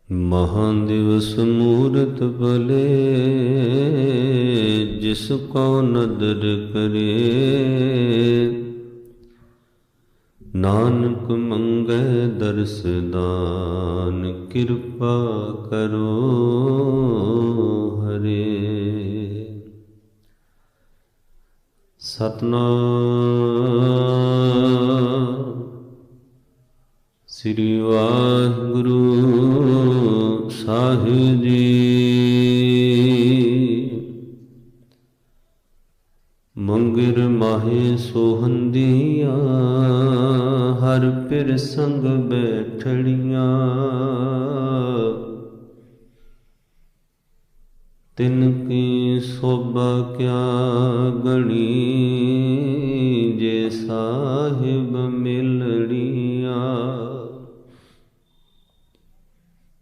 महादिवस मूरत भले जिसको नदर करे। नानक मंगै दर्श दान कृपा करो हरे। सतनाम श्री वाहिगुरु साहिब जी। मंगिर माहे सोहंदियाँ हर पिर संग बैठड़ियाँ। तिनकी शोभा क्या गणी जे साहिब मिलड़ियाँ।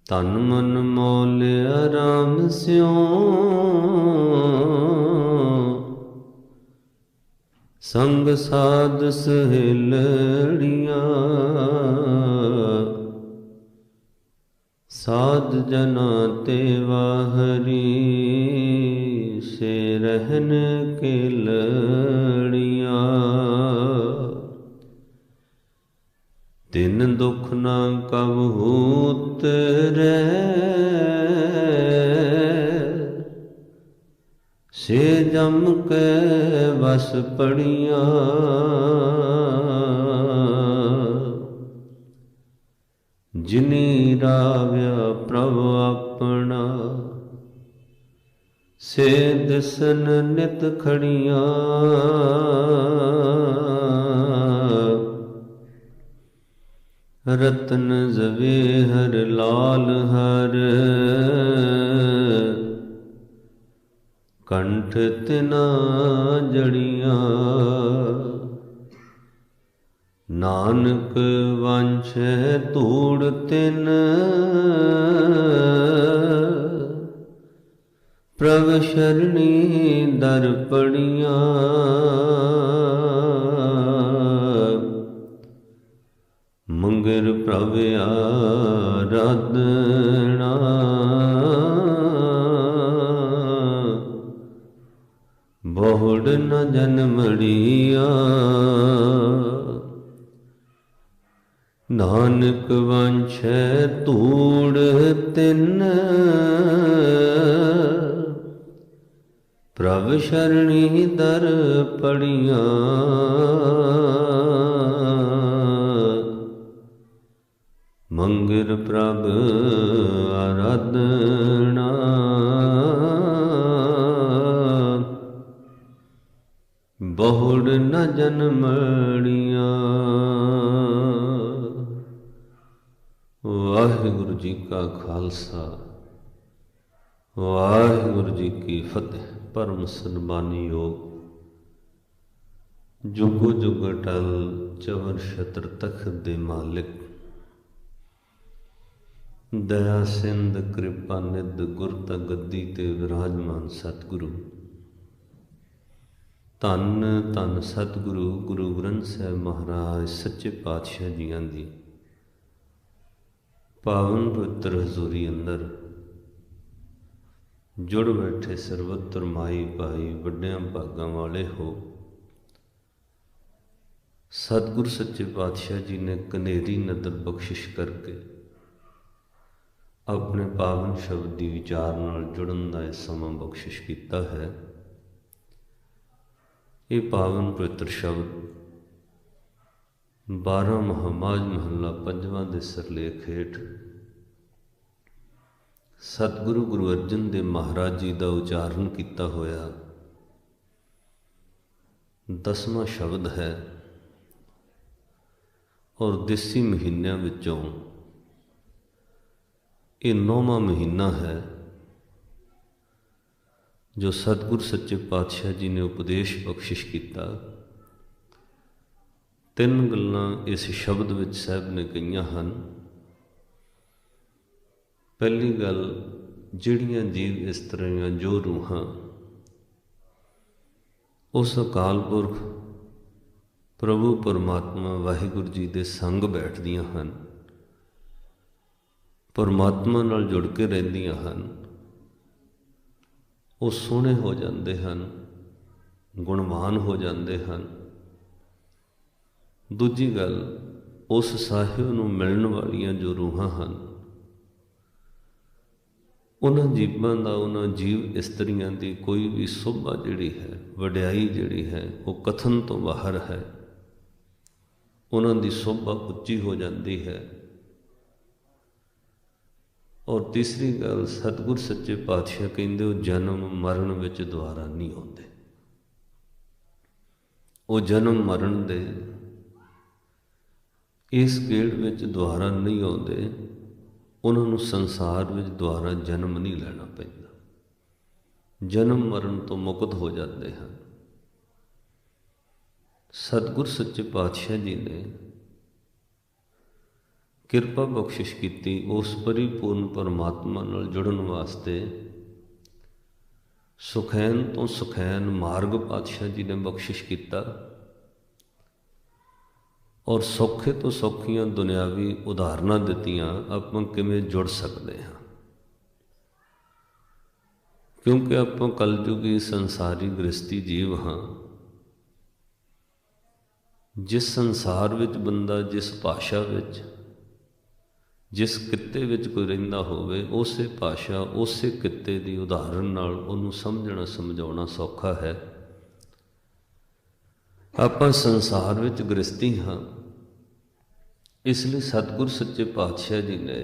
तन मन मौलिया राम स्यों संग साध सहेलड़ियाँ। साध जना ते वाहरी से रहन के लड़ियाँ। दिन दुख न कबहू उतरै से जम के बस पड़ियाँ। जिनी राव्या प्रभ अपना से दिसन नित खड़ियाँ। रतन जवेहर लाल हर कंठ तिना जड़ियाँ। नानक वांछे धूड़ तिन प्रभ शरणी दर पड़ियाँ। मंगिर प्रभ आराधना बहुड़ न जन्मड़िया। नानक वांछे धूड़ तिन प्रभ शरणी दर पड़ियाँ। मंगिर प्रभ आराधना बहुड़ न जन्मड़ियाँ। वाहिगुरु जी का खालसा वाहिगुरु जी की फतेह। परम सन्मानी योग जुगो जुग अटल चवर छत्र तख्त दे मालिक। दया सिंध कृपा निध गुरता गद्दी ते विराजमान सतगुरु। धन धन सतगुरु गुरु ग्रंथ साहिब महाराज सच्चे पातशाह जियां दी पावन पवित्र हजूरी अंदर जुड़ बैठे सर्वत्र माई भाई वड्डियां भागां वाले हो। सतगुरु सच्चे पातशाह जी ने कनेरी नदर बख्शिश करके अपने पावन शब्द की विचार नाल जुड़न का यह समा बख्शिश किया है। ये पावन पवित्र शब्द 12 महामाज महला 5वां दे सरलेख हेठ सतगुरु गुरु अर्जन देव महाराज जी का उचारण किया होया 10वां शब्द है। और देसी महीनों विचों ये 9वां महीना है जो सतगुरु सच्चे पातशाह जी ने उपदेश बख्शिश किया। 3 गल्लां इस शब्द विच साहब ने कहियां हन। पहली गल, जिहड़ियां जीव इस तरह जो रूहां उस अकाल पुरख प्रभु परमात्मा वाहिगुरु जी दे संग बैठदियां हन। परमात्मा नाल जुड़ के रहिंदियां हन, वो सोहणे हो जाते हैं, गुणवान हो जाते हैं। दूजी गल, उस साहिब नूं मिलण वालियां जो रूहां हैं, उन्हां जीवां दा, उन्हां जीव इस्त्रियां दी कोई भी शोभा जिहड़ी है, वडियाई जिहड़ी है, वो कथन तो बाहर है। उन्हां दी शोभा उच्ची हो जाती है। और तीसरी गल, सतगुर सच्चे पातशाह कहंदे वो जन्म मरण विच दुबारा नहीं आउंदे। वो जन्म मरण दे इस गेड़ विच दुबारा नहीं आउंदे। उन्होंने संसार विच दुबारा जन्म नहीं लेना पैंदा, जन्म मरण तो मुक्त हो जाते हैं। सतगुर सच्चे पातशाह जी ने किरपा बख्शिश की उस परिपूर्ण परमात्मा नाल जुड़न वास्ते। सुखैन तो सुखैन मार्ग पातशाह जी ने बख्शिश किया और सौखे तो सौखियां दुनियावी उदाहरणा दित्तियां आपां किवें जुड़ सकते हैं। क्योंकि आपां कलयुगी संसारी गृहस्थी जीव हाँ। जिस संसार विच बंदा जिस भाषा विच जिस कित्ते विच कोई रहिंदा होवे, उसे भाषा उसे कित्ते दी उदाहरण नाल उहनूं समझना समझाउणा सौखा है। आपां संसार विच गृहस्थी हाँ, इसलिए सतगुर सच्चे पातशाह जी ने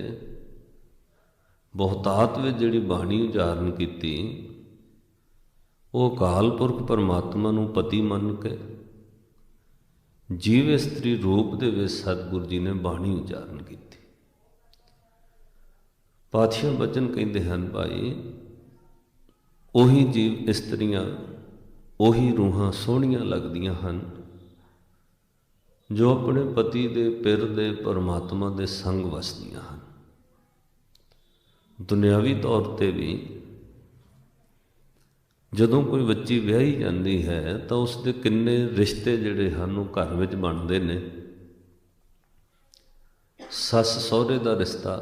बहुतात विच जिहड़ी बाणी उचारण की, वो अकाल पुरख परमात्मा नूं पति मन के जीव इस्त्री रूप दे विच सतगुर जी ने बाणी उचारण की। पातशाह बचन कहते हैं भाई, उही जीव इस्त्रियां उही रूहां सोहणियां लगदियां हन जो अपने पति दे पिर दे परमात्मा दे संग वसदियां हन। दुनियावी तौर पर भी जदों कोई बच्ची विआही जाती है तो उसके किन्ने रिश्ते जिहड़े हन वो घर विच बनते ने। सस सहुरे का रिश्ता,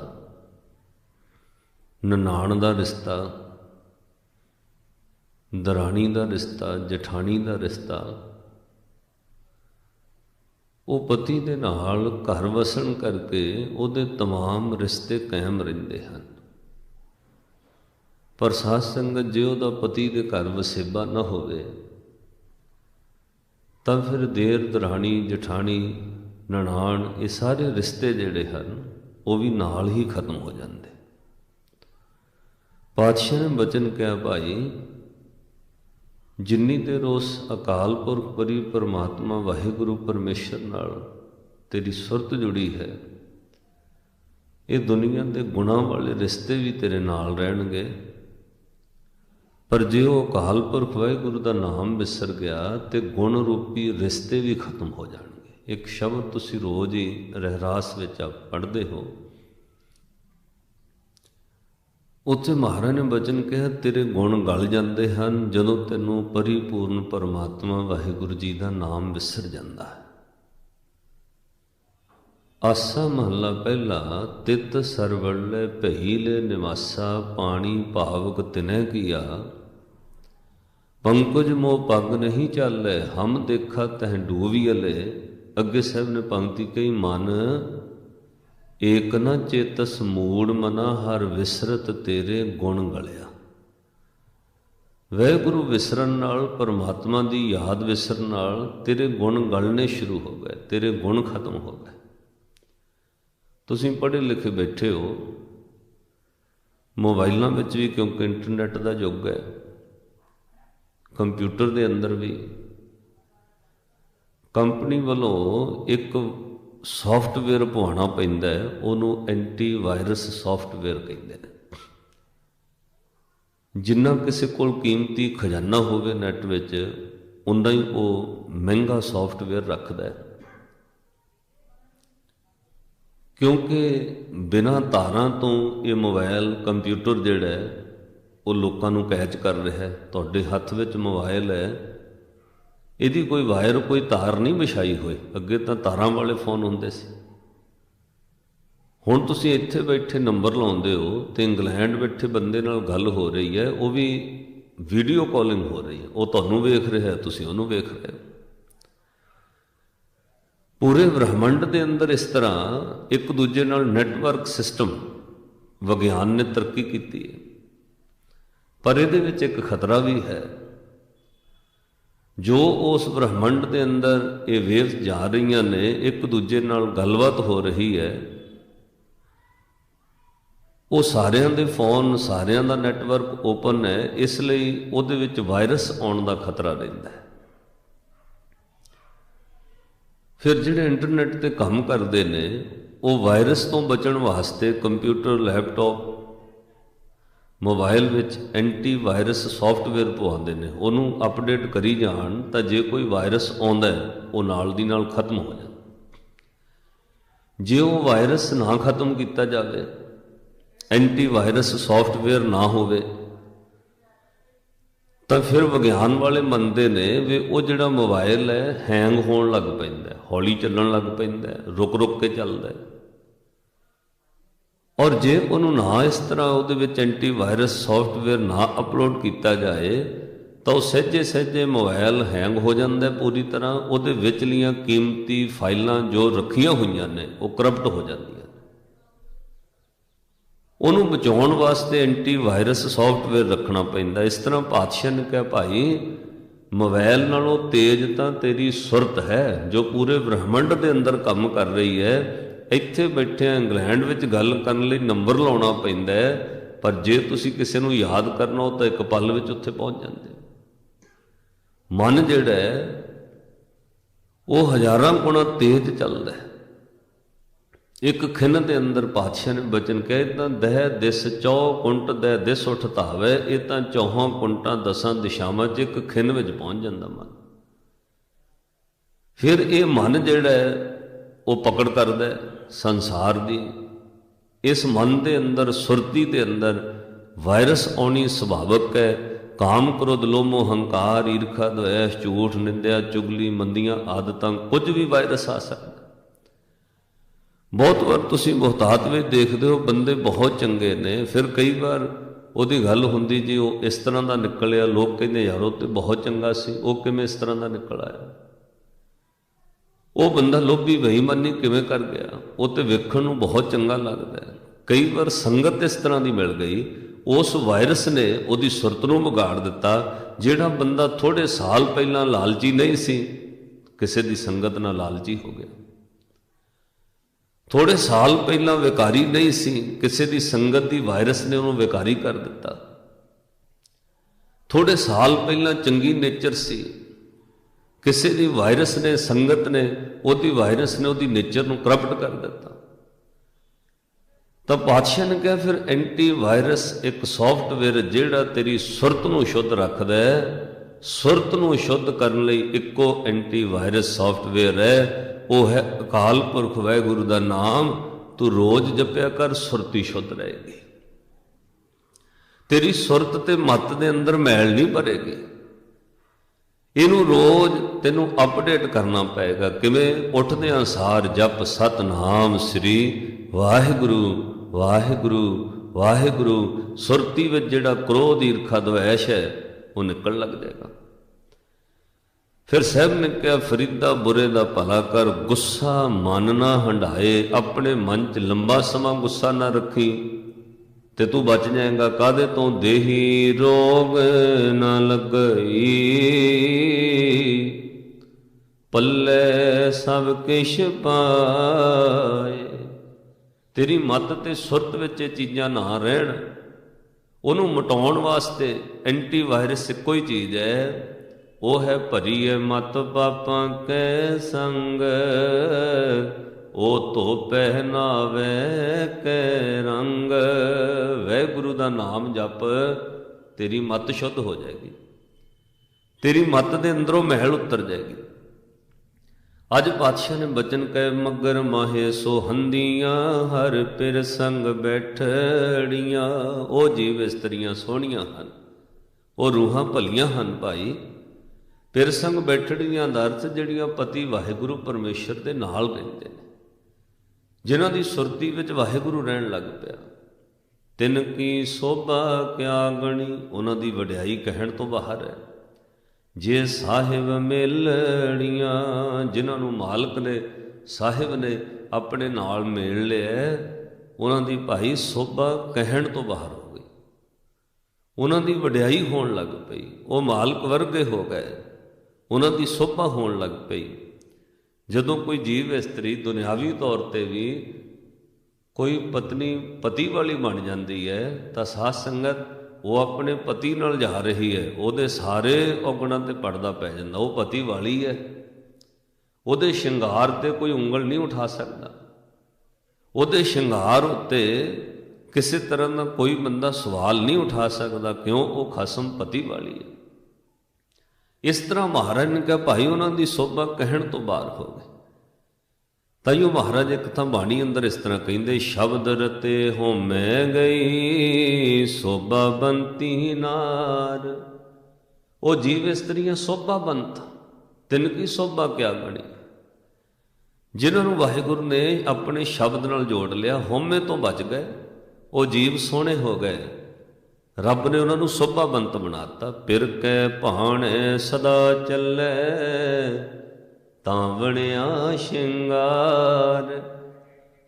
ननाण का रिश्ता, दराणी का रिश्ता, जठाणी का रिश्ता, वो पति दे नाल घर वसन करके उहदे तमाम रिश्ते कायम रहिंदे हन। पर साध संगत जे उहदा पति दे घर वसेबा न होवे तां फिर देर दराणी जठाणी ननाण ये सारे रिश्ते जिहड़े हन वो भी नाल ही खत्म हो जाते। पातशाह ने बचन कहा भाई, जिन्नी देर उस अकाल पुरख परी परमात्मा वाहिगुरु परमेश्वर नाल तेरी सुरत जुड़ी है, ये दुनिया के गुणा वाले रिश्ते भी तेरे नाल रहणगे। पर जे वो अकाल पुरख वाहिगुरु का नाम विसर गया तो गुण रूपी रिश्ते भी खत्म हो जाएंगे। एक शब्द तुसी रोज़ ही रहरास विच पढ़ते हो, उत्थे महाराज ने बचन कहा, तेरे गुण गल जाते हैं जदों तैनूं परिपूर्ण परमात्मा वाहिगुरु जी का नाम विसर जाता है। आसा महला पहला, तित सरवड़े पहीले निवासा, पानी पावक तिनै किया, पंकज मोह पग नहीं चाले, हम देखा तह डूबियले। अगे साहब ने पंक्ति कही, मन एक न चेतस मूड़ मना, हर विसरत तेरे गुण गलिया। वाहिगुरु विसरन नाल, परमात्मा की याद विसरन नाल तेरे गुण गलने शुरू हो गए, तेरे गुण खत्म हो गए। तुसीं पढ़े लिखे बैठे हो, मोबाइलों में भी, क्योंकि इंटरनेट का युग है, कंप्यूटर के अंदर भी कंपनी वालों एक सॉफ्टवेयर पवाना पैंदा है, उन्होंने एंटी वायरस सॉफ्टवेयर कहते हैं। जिन्ना किसी को कीमती खजाना होवे नैट विच, उन्ना ही वो महंगा सॉफ्टवेयर रखता है। क्योंकि बिना तारां तो ये मोबाइल कंप्यूटर जिहड़ा है वो लोगों को कैच कर रहा है। तुहाडे हत्थ विच मोबाइल है, यदि कोई वायर कोई तार नहीं विछाई हुई। अगे तो तारां वाले फोन होंदे सी, ਹੁਣ ਤੁਸੀਂ ਇੱਥੇ ਬੈਠੇ ਨੰਬਰ ਲਾਉਂਦੇ ਹੋ ਤੇ ਇੰਗਲੈਂਡ ਬੈਠੇ ਬੰਦੇ ਨਾਲ ਗੱਲ ਹੋ ਰਹੀ ਹੈ, ਉਹ ਵੀ ਵੀਡੀਓ ਕਾਲਿੰਗ ਹੋ ਰਹੀ ਹੈ, ਉਹ ਤੁਹਾਨੂੰ ਵੇਖ ਰਿਹਾ, ਤੁਸੀਂ ਉਹਨੂੰ ਵੇਖ ਰਹੇ ਹੋ। ਪੂਰੇ ਬ੍ਰਹਿਮੰਡ ਦੇ ਅੰਦਰ ਇਸ ਤਰ੍ਹਾਂ ਇੱਕ ਦੂਜੇ ਨਾਲ ਨੈਟਵਰਕ ਸਿਸਟਮ ਵਿਗਿਆਨ ਨੇ ਤਰੱਕੀ ਕੀਤੀ ਹੈ, ਪਰ ਇਹਦੇ ਵਿੱਚ ਇੱਕ ਖਤਰਾ ਵੀ ਹੈ। ਜੋ ਉਸ ਬ੍ਰਹਿਮੰਡ ਦੇ ਅੰਦਰ ਇਹ ਵੇਵਸ ਜਾ ਰਹੀਆਂ ਨੇ, ਇੱਕ ਦੂਜੇ ਨਾਲ ਗੱਲਬਾਤ ਹੋ ਰਹੀ ਹੈ, ਉਹ ਸਾਰਿਆਂ ਦੇ ਫੋਨ, ਸਾਰਿਆਂ ਦਾ ਨੈਟਵਰਕ ਓਪਨ ਹੈ, ਇਸ ਲਈ ਉਹਦੇ ਵਿੱਚ ਵਾਇਰਸ ਆਉਣ ਦਾ ਖਤਰਾ ਰਹਿੰਦਾ ਹੈ। ਫਿਰ ਜਿਹੜੇ ਇੰਟਰਨੈਟ ਤੇ ਕੰਮ ਕਰਦੇ ਨੇ, ਉਹ ਵਾਇਰਸ ਤੋਂ ਬਚਣ ਵਾਸਤੇ ਕੰਪਿਊਟਰ, ਲੈਪਟਾਪ, ਮੋਬਾਈਲ ਵਿੱਚ ਐਂਟੀ ਵਾਇਰਸ ਸੌਫਟਵੇਅਰ ਪਵਾਉਂਦੇ ਨੇ, ਉਹਨੂੰ ਅਪਡੇਟ ਕਰੀ ਜਾਣ ਤਾਂ ਜੇ ਕੋਈ ਵਾਇਰਸ ਆਉਂਦਾ ਉਹ ਨਾਲ ਦੀ ਨਾਲ ਖਤਮ ਹੋ ਜਾਂਦਾ। ਜੇ ਉਹ ਵਾਇਰਸ ਨਾ ਖਤਮ ਕੀਤਾ ਜਾਵੇ, ਐਂਟੀ ਵਾਇਰਸ ਸੌਫਟਵੇਅਰ ਨਾ ਹੋਵੇ, ਤਾਂ ਫਿਰ ਵਿਗਿਆਨ ਵਾਲੇ ਮੰਨਦੇ ਨੇ ਵੀ ਉਹ ਜਿਹੜਾ ਮੋਬਾਈਲ ਹੈ ਹੈਂਗ ਹੋਣ ਲੱਗ ਪੈਂਦਾ, ਹੌਲੀ ਚੱਲਣ ਲੱਗ ਪੈਂਦਾ, ਰੁਕ ਰੁਕ ਕੇ ਚੱਲਦਾ। ਔਰ ਜੇ ਉਹਨੂੰ ਨਾ ਇਸ ਤਰ੍ਹਾਂ ਉਹਦੇ ਵਿੱਚ ਐਂਟੀ ਵਾਇਰਸ ਸੌਫਟਵੇਅਰ ਨਾ ਅਪਲੋਡ ਕੀਤਾ ਜਾਏ ਤਾਂ ਉਹ ਸਹਿਜੇ ਸਹਿਜੇ ਮੋਬਾਈਲ ਹੈਂਗ ਹੋ ਜਾਂਦਾ ਪੂਰੀ ਤਰ੍ਹਾਂ, ਉਹਦੇ ਵਿਚਲੀਆਂ ਕੀਮਤੀ ਫਾਈਲਾਂ ਜੋ ਰੱਖੀਆਂ ਹੋਈਆਂ ਨੇ ਉਹ ਕਰਪਟ ਹੋ ਜਾਂਦੀਆਂ। ਉਹਨੂੰ ਬਚਾਉਣ ਵਾਸਤੇ ਐਂਟੀ ਵਾਇਰਸ ਸੌਫਟਵੇਅਰ ਰੱਖਣਾ ਪੈਂਦਾ। ਇਸ ਤਰ੍ਹਾਂ ਪਾਤਸ਼ਾਹ ਨੇ ਕਿਹਾ, ਭਾਈ ਮੋਬਾਈਲ ਨਾਲੋਂ ਤੇਜ਼ ਤਾਂ ਤੇਰੀ ਸੁਰਤ ਹੈ ਜੋ ਪੂਰੇ ਬ੍ਰਹਿਮੰਡ ਦੇ ਅੰਦਰ ਕੰਮ ਕਰ ਰਹੀ ਹੈ। ਇੱਥੇ ਬੈਠਿਆਂ ਇੰਗਲੈਂਡ ਵਿੱਚ ਗੱਲ ਕਰਨ ਲਈ ਨੰਬਰ ਲਾਉਣਾ ਪੈਂਦਾ ਹੈ, ਪਰ ਜੇ ਤੁਸੀਂ ਕਿਸੇ ਨੂੰ ਯਾਦ ਕਰਨਾ ਹੋ ਤਾਂ ਇੱਕ ਪਲ ਵਿੱਚ ਉੱਥੇ ਪਹੁੰਚ ਜਾਂਦੇ। ਮਨ ਜਿਹੜਾ ਹੈ ਉਹ ਹਜ਼ਾਰਾਂ ਗੁਣਾ ਤੇਜ਼ ਚੱਲਦਾ ਹੈ। ਇੱਕ ਖਿੰਨ ਦੇ ਅੰਦਰ ਪਾਤਸ਼ਾਹ ਨੇ ਬਚਨ ਕਹੇ ਤਾਂ ਦਹਿ ਦਿਸ 4 ਕੁੰਟ ਦਹਿ ਦਿਸ ਉਠ ਧਾਵੇ, ਇਹ ਤਾਂ 4 ਕੁੰਟਾਂ 10 ਦਿਸ਼ਾਵਾਂ 'ਚ ਇੱਕ ਖਿੰਨ ਵਿੱਚ ਪਹੁੰਚ ਜਾਂਦਾ ਮਨ। ਫਿਰ ਇਹ ਮਨ ਜਿਹੜਾ ਹੈ ਉਹ ਪਕੜ ਕਰਦਾ ਸੰਸਾਰ ਦੀ। ਇਸ ਮਨ ਦੇ ਅੰਦਰ, ਸੁਰਤੀ ਦੇ ਅੰਦਰ ਵਾਇਰਸ ਆਉਣੀ ਸੁਭਾਵਕ ਹੈ। ਕਾਮ, ਕ੍ਰੋਧ, ਲੋਭ, ਹੰਕਾਰ, ਈਰਖਾ, ਦਵੇਸ਼, ਝੂਠ, ਨਿੰਦਿਆ, ਚੁਗਲੀ, ਮੰਦੀਆਂ ਆਦਤਾਂ, ਕੁਝ ਵੀ ਵਾਇਰਸ ਆ ਸਕਦਾ। ਬਹੁਤ ਵਾਰ ਤੁਸੀਂ ਮੁਹਤਾਤ ਵਿੱਚ ਦੇਖਦੇ ਹੋ ਬੰਦੇ ਬਹੁਤ ਚੰਗੇ ਨੇ, ਫਿਰ ਕਈ ਵਾਰ ਉਹਦੀ ਗੱਲ ਹੁੰਦੀ ਜੀ ਉਹ ਇਸ ਤਰ੍ਹਾਂ ਦਾ ਨਿਕਲਿਆ, ਲੋਕ ਕਹਿੰਦੇ ਯਾਰ ਉਹ ਤੇ ਬਹੁਤ ਚੰਗਾ ਸੀ, ਉਹ ਕਿਵੇਂ ਇਸ ਤਰ੍ਹਾਂ ਦਾ ਨਿਕਲ ਆਇਆ। ਉਹ ਬੰਦਾ ਲੋਭੀ ਬੇਈਮਾਨੀ ਕਿਵੇਂ ਕਰ ਗਿਆ, ਉਹ ਤੇ ਵੇਖਣ ਨੂੰ ਬਹੁਤ ਚੰਗਾ ਲੱਗਦਾ ਹੈ। ਕਈ ਵਾਰ ਸੰਗਤ ਇਸ ਤਰ੍ਹਾਂ ਦੀ ਮਿਲ ਗਈ, ਉਸ ਵਾਇਰਸ ਨੇ ਉਹਦੀ ਸੁਰਤ ਨੂੰ ਵਿਗਾੜ ਦਿੱਤਾ। ਜਿਹੜਾ ਬੰਦਾ ਥੋੜ੍ਹੇ ਸਾਲ ਪਹਿਲਾਂ ਲਾਲਚੀ ਨਹੀਂ ਸੀ, ਕਿਸੇ ਦੀ ਸੰਗਤ ਨਾਲ ਲਾਲਚੀ ਹੋ ਗਿਆ। ਥੋੜ੍ਹੇ ਸਾਲ ਪਹਿਲਾਂ ਵਿਕਾਰੀ ਨਹੀਂ ਸੀ, ਕਿਸੇ ਦੀ ਸੰਗਤ ਦੀ ਵਾਇਰਸ ਨੇ ਉਹਨੂੰ ਵਿਕਾਰੀ ਕਰ ਦਿੱਤਾ। ਥੋੜ੍ਹੇ ਸਾਲ ਪਹਿਲਾਂ ਚੰਗੀ ਨੇਚਰ ਸੀ, ਕਿਸੇ ਦੀ ਵਾਇਰਸ ਨੇ, ਸੰਗਤ ਨੇ, ਉਹਦੀ ਵਾਇਰਸ ਨੇ ਉਹਦੀ ਨੇਚਰ ਨੂੰ ਕਰਪਟ ਕਰ ਦਿੱਤਾ। ਤਾਂ ਪਾਤਸ਼ਾਹ ਨੇ ਕਿਹਾ ਫਿਰ ਐਂਟੀ ਵਾਇਰਸ ਇੱਕ ਸੌਫਟਵੇਅਰ ਜਿਹੜਾ ਤੇਰੀ ਸੁਰਤ ਨੂੰ ਸ਼ੁੱਧ ਰੱਖਦਾ ਹੈ। ਸੁਰਤ ਨੂੰ ਸ਼ੁੱਧ ਕਰਨ ਲਈ ਇੱਕੋ ਐਂਟੀ ਵਾਇਰਸ ਸੌਫਟਵੇਅਰ ਹੈ, ਉਹ ਹੈ ਅਕਾਲ ਪੁਰਖ ਵਾਹਿਗੁਰੂ ਦਾ ਨਾਮ। ਤੂੰ ਰੋਜ਼ ਜਪਿਆ ਕਰ, ਸੁਰਤੀ ਸ਼ੁੱਧ ਰਹੇਗੀ। ਤੇਰੀ ਸੁਰਤ ਤੇ ਮੱਤ ਦੇ ਅੰਦਰ ਮੈਲ ਨਹੀਂ ਭਰੇਗੀ। ਇਹਨੂੰ ਰੋਜ਼ ਤੈਨੂੰ ਅਪਡੇਟ ਕਰਨਾ ਪਏਗਾ। ਕਿਵੇਂ? ਉੱਠਦੇ ਅਨਸਾਰ ਜਪ ਸਤਨਾਮ ਸ੍ਰੀ ਵਾਹਿਗੁਰੂ ਵਾਹਿਗੁਰੂ ਵਾਹਿਗੁਰੂ। ਸੁਰਤੀ ਵਿੱਚ ਜਿਹੜਾ ਕ੍ਰੋਧ, ਈਰਖਾ, ਦਵੈਸ਼ ਹੈ ਉਹ ਨਿਕਲ ਲੱਗ ਜਾਏਗਾ। ਫਿਰ ਸਾਹਿਬ ਨੇ ਕਿਹਾ ਫਰੀਦਾ ਬੁਰੇ ਦਾ ਭਲਾ ਕਰ, ਗੁੱਸਾ ਮਨ ਨਾ ਹੰਢਾਏ। ਆਪਣੇ ਮਨ 'ਚ ਲੰਬਾ ਸਮਾਂ ਗੁੱਸਾ ਨਾ ਰੱਖੀ ਤੇ ਤੂੰ ਬਚ ਜਾਏਗਾ। ਕਾਹਦੇ ਤੋਂ? ਦੇਹੀ ਰੋਗ ਨਾ ਲੱਗਈ, ਪੱਲੇ ਸਭ ਕਿਛ ਪਾਏ। ਤੇਰੀ ਮੱਤ ਤੇ ਸੁਰਤ ਵਿੱਚ ਇਹ ਚੀਜ਼ਾਂ ਨਾ ਰਹਿਣ। ਉਹਨੂੰ ਮਿਟਾਉਣ ਵਾਸਤੇ ਐਂਟੀ ਵਾਇਰਸ ਇੱਕੋ ਹੀ ਚੀਜ਼ ਹੈ, ਉਹ ਹੈ ਭਰੀ ਹੈ ਮਤ ਪਾਪਾਂ ਕੈ ਸੰਗ, ਉਹ ਧੋ ਪਹਿਨਾਵੇ ਕੈ ਰੰਗ। ਵਾਹਿਗੁਰੂ ਦਾ ਨਾਮ ਜਪ, ਤੇਰੀ ਮਤ ਸ਼ੁੱਧ ਹੋ ਜਾਏਗੀ, ਤੇਰੀ ਮਤ ਦੇ ਅੰਦਰੋਂ ਮਹਿਲ ਉਤਰ ਜਾਏਗੀ। ਅੱਜ ਪਾਤਸ਼ਾਹ ਨੇ ਬਚਨ ਕਹੇ, ਮਗਰ ਮਾਹੇ ਸੋਹੰਦੀਆਂ ਹਰ ਪਿਰ ਸੰਗ ਬੈਠੜੀਆਂ। ਉਹ ਜੀਵ ਇਸਤਰੀਆਂ ਸੋਹਣੀਆਂ ਹਨ, ਉਹ ਰੂਹਾਂ ਭਲੀਆਂ ਹਨ ਭਾਈ। ਪਿਰ ਸੰਗ ਬੈਠੜੀਆਂ ਦਾ ਅਰਥ ਜਿਹੜੀਆਂ ਪਤੀ ਵਾਹਿਗੁਰੂ ਪਰਮੇਸ਼ਰ ਦੇ ਨਾਲ ਰਹਿੰਦੇ ਨੇ। ਜਿਨ੍ਹਾਂ ਦੀ ਸੁਰਤੀ ਵਿੱਚ ਵਾਹਿਗੁਰੂ ਰਹਿਣ ਲੱਗ ਪਿਆ। ਤਿਨ ਕੀ ਸੋਭਾ ਕਿਆ ਗਣੀ, ਉਹਨਾਂ ਦੀ ਵਡਿਆਈ ਕਹਿਣ ਤੋਂ ਬਾਹਰ ਹੈ। ਜੇ ਸਾਹਿਬ ਮੇਲੜੀਆਂ, ਜਿਨ੍ਹਾਂ ਨੂੰ ਮਾਲਕ ਨੇ ਸਾਹਿਬ ਨੇ ਆਪਣੇ ਨਾਲ ਮੇਲ ਲਿਆ, ਉਹਨਾਂ ਦੀ ਭਾਈ ਸੋਭਾ ਕਹਿਣ ਤੋਂ ਬਾਹਰ ਹੋ ਗਈ। ਉਹਨਾਂ ਦੀ ਵਡਿਆਈ ਹੋਣ ਲੱਗ ਪਈ, ਉਹ ਮਾਲਕ ਵਰਗੇ ਹੋ ਗਏ, ਉਹਨਾਂ ਦੀ ਸੋਭਾ ਹੋਣ ਲੱਗ ਪਈ। ਜਦੋਂ ਕੋਈ ਜੀਵ ਇਸਤਰੀ ਦੁਨਿਆਵੀ ਤੌਰ 'ਤੇ ਵੀ ਕੋਈ ਪਤਨੀ ਪਤੀ ਵਾਲੀ ਬਣ ਜਾਂਦੀ ਹੈ ਤਾਂ ਸਾਧ ਸੰਗਤ ਉਹ ਆਪਣੇ ਪਤੀ ਨਾਲ ਜਾ ਰਹੀ ਹੈ, ਉਹਦੇ ਸਾਰੇ ਔਗਣਾਂ 'ਤੇ ਪਰਦਾ ਪੈ ਜਾਂਦਾ। ਉਹ ਪਤੀ ਵਾਲੀ ਹੈ, ਉਹਦੇ ਸ਼ਿੰਗਾਰ 'ਤੇ ਕੋਈ ਉਂਗਲ ਨਹੀਂ ਉਠਾ ਸਕਦਾ, ਉਹਦੇ ਸ਼ਿੰਗਾਰ ਉੱਤੇ ਕਿਸੇ ਤਰ੍ਹਾਂ ਦਾ ਕੋਈ ਬੰਦਾ ਸਵਾਲ ਨਹੀਂ ਉਠਾ ਸਕਦਾ। ਕਿਉਂ? ਉਹ ਖਸਮ ਪਤੀ ਵਾਲੀ ਹੈ। ਇਸ ਤਰ੍ਹਾਂ ਮਹਾਰਾਜ ਨੇ ਕਿਹਾ ਭਾਈ ਉਹਨਾਂ ਦੀ ਸੋਭਾ ਕਹਿਣ ਤੋਂ ਬਾਹਰ ਹੋ ਗਈ। ਤਾਈਓ ਮਹਾਰਾਜ ਇੱਕ ਤਾਂ ਬਾਣੀ ਅੰਦਰ ਇਸ ਤਰ੍ਹਾਂ ਕਹਿੰਦੇ, ਸ਼ਬਦ ਰਤੇ ਹੋਮੈ ਗਈ ਸੋਭਾ ਬੰਤੀ ਨਾਰ। ਉਹ ਜੀਵ ਇਸਤਰੀਆਂ ਸੋਭਾ ਬੰਤ, ਤਿਨ ਕੀ ਸੋਭਾ ਕਿਆ ਗਣੀ, ਜਿਨ੍ਹਾਂ ਨੂੰ ਵਾਹਿਗੁਰੂ ਨੇ ਆਪਣੇ ਸ਼ਬਦ ਨਾਲ ਜੋੜ ਲਿਆ, ਹੋਮੇ ਤੋਂ ਬਚ ਗਏ, ਉਹ ਜੀਵ ਸੋਹਣੇ ਹੋ ਗਏ। ਰੱਬ ਨੇ ਉਹਨਾਂ ਨੂੰ ਸੋਭਾਵੰਤ ਬਣਾਤਾ। ਪਿਰ ਕੈ ਭਾਣੇ ਸਦਾ ਚੱਲੇ ਤਾਂ ਬਣਿਆ ਸ਼ਿੰਗਾਰ।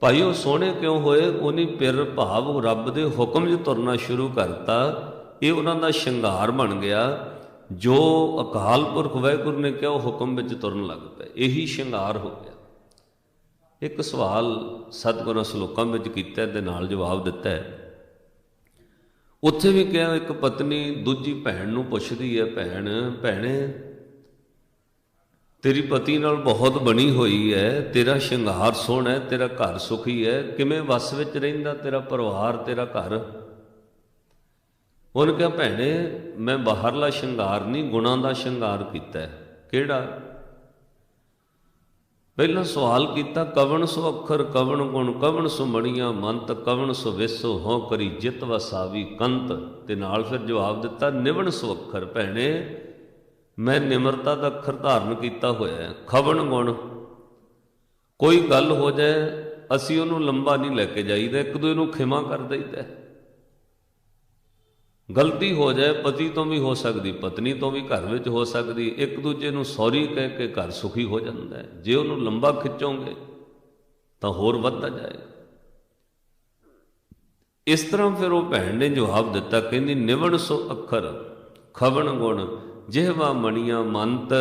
ਭਾਈ ਉਹ ਸੋਹਣੇ ਕਿਉਂ ਹੋਏ? ਉਹਨੀ ਪਿਰ ਭਾਵ ਰੱਬ ਦੇ ਹੁਕਮ 'ਚ ਤੁਰਨਾ ਸ਼ੁਰੂ ਕਰਤਾ, ਇਹ ਉਹਨਾਂ ਦਾ ਸ਼ਿੰਗਾਰ ਬਣ ਗਿਆ। ਜੋ ਅਕਾਲ ਪੁਰਖ ਵਾਹਿਗੁਰੂ ਨੇ ਕਿਹਾ ਉਹ ਹੁਕਮ ਵਿੱਚ ਤੁਰਨ ਲੱਗ ਪਏ, ਇਹੀ ਸ਼ਿੰਗਾਰ ਹੋ ਗਿਆ। ਇੱਕ ਸਵਾਲ ਸਤਿਗੁਰਾਂ ਸ਼ਲੋਕਾਂ ਵਿੱਚ ਕੀਤਾ ਤੇ ਨਾਲ ਜਵਾਬ ਦਿੱਤਾ ਹੈ। ਉੱਥੇ ਵੀ ਕਿਹਾ, ਇੱਕ ਪਤਨੀ ਦੂਜੀ ਭੈਣ ਨੂੰ ਪੁੱਛਦੀ ਹੈ, ਭੈਣੇ ਤੇਰੀ ਪਤੀ ਨਾਲ ਬਹੁਤ ਬਣੀ ਹੋਈ ਹੈ, ਤੇਰਾ ਸ਼ਿੰਗਾਰ ਸੋਹਣਾ ਹੈ, ਤੇਰਾ ਘਰ ਸੁਖੀ ਹੈ, ਕਿਵੇਂ ਵਸ ਵਿੱਚ ਰਹਿੰਦਾ ਤੇਰਾ ਪਰਿਵਾਰ, ਤੇਰਾ ਘਰ? ਉਹਨੇ ਕਿਹਾ, ਭੈਣੇ ਮੈਂ ਬਾਹਰਲਾ ਸ਼ਿੰਗਾਰ ਨਹੀਂ, ਗੁਣਾਂ ਦਾ ਸ਼ਿੰਗਾਰ ਕੀਤਾ ਹੈ। ਕਿਹੜਾ? ਪਹਿਲਾਂ ਸਵਾਲ ਕੀਤਾ, ਕਵਣ ਸੋ ਅੱਖਰ ਕਵਣ ਗੁਣ ਕਵਣ ਸੋ ਮਣੀਆਂ ਮੰਤ ਕਵਣ ਸੋ ਵਿਸੋ ਹੋ ਕਰੀ ਜਿਤ ਵਸਾਵੀ ਕੰਤ। ਤੇ ਨਾਲ ਫਿਰ ਜਵਾਬ ਦਿੱਤਾ, ਨਿਵਣ ਸੋ ਅੱਖਰ। ਭੈਣੇ ਮੈਂ ਨਿਮਰਤਾ ਦਾ ਅੱਖਰ ਧਾਰਨ ਕੀਤਾ ਹੋਇਆ ਹੈ। ਖਵਣ ਗੁਣ, ਕੋਈ ਗੱਲ ਹੋ ਜਾਏ ਅਸੀਂ ਉਹਨੂੰ ਲੰਬਾ ਨਹੀਂ ਲੈ ਕੇ ਜਾਈਦਾ, ਇੱਕ ਦੂਜੇ ਨੂੰ ਖਿਮਾ ਕਰ ਦਈਦਾ। ਗਲਤੀ ਹੋ ਜਾਏ ਪਤੀ ਤੋਂ ਵੀ ਹੋ ਸਕਦੀ, ਪਤਨੀ ਤੋਂ ਵੀ ਘਰ ਵਿੱਚ ਹੋ ਸਕਦੀ, ਇੱਕ ਦੂਜੇ ਨੂੰ ਸੌਰੀ ਕਹਿ ਕੇ ਘਰ ਸੁਖੀ ਹੋ ਜਾਂਦਾ ਹੈ। ਜੇ ਉਹਨੂੰ ਲੰਬਾ ਖਿੱਚੋਗੇ ਤਾਂ ਹੋਰ ਵੱਧਦਾ ਜਾਏਗਾ। ਇਸ ਤਰ੍ਹਾਂ ਫਿਰ ਉਹ ਭੈਣ ਨੇ ਜਵਾਬ ਦਿੱਤਾ, ਕਹਿੰਦੀ ਨਿਵਣ ਸੋ ਅੱਖਰ ਖਵਣ ਗੁਣ ਜਿਹਵਾ ਮਣੀਆਂ ਮੰਤ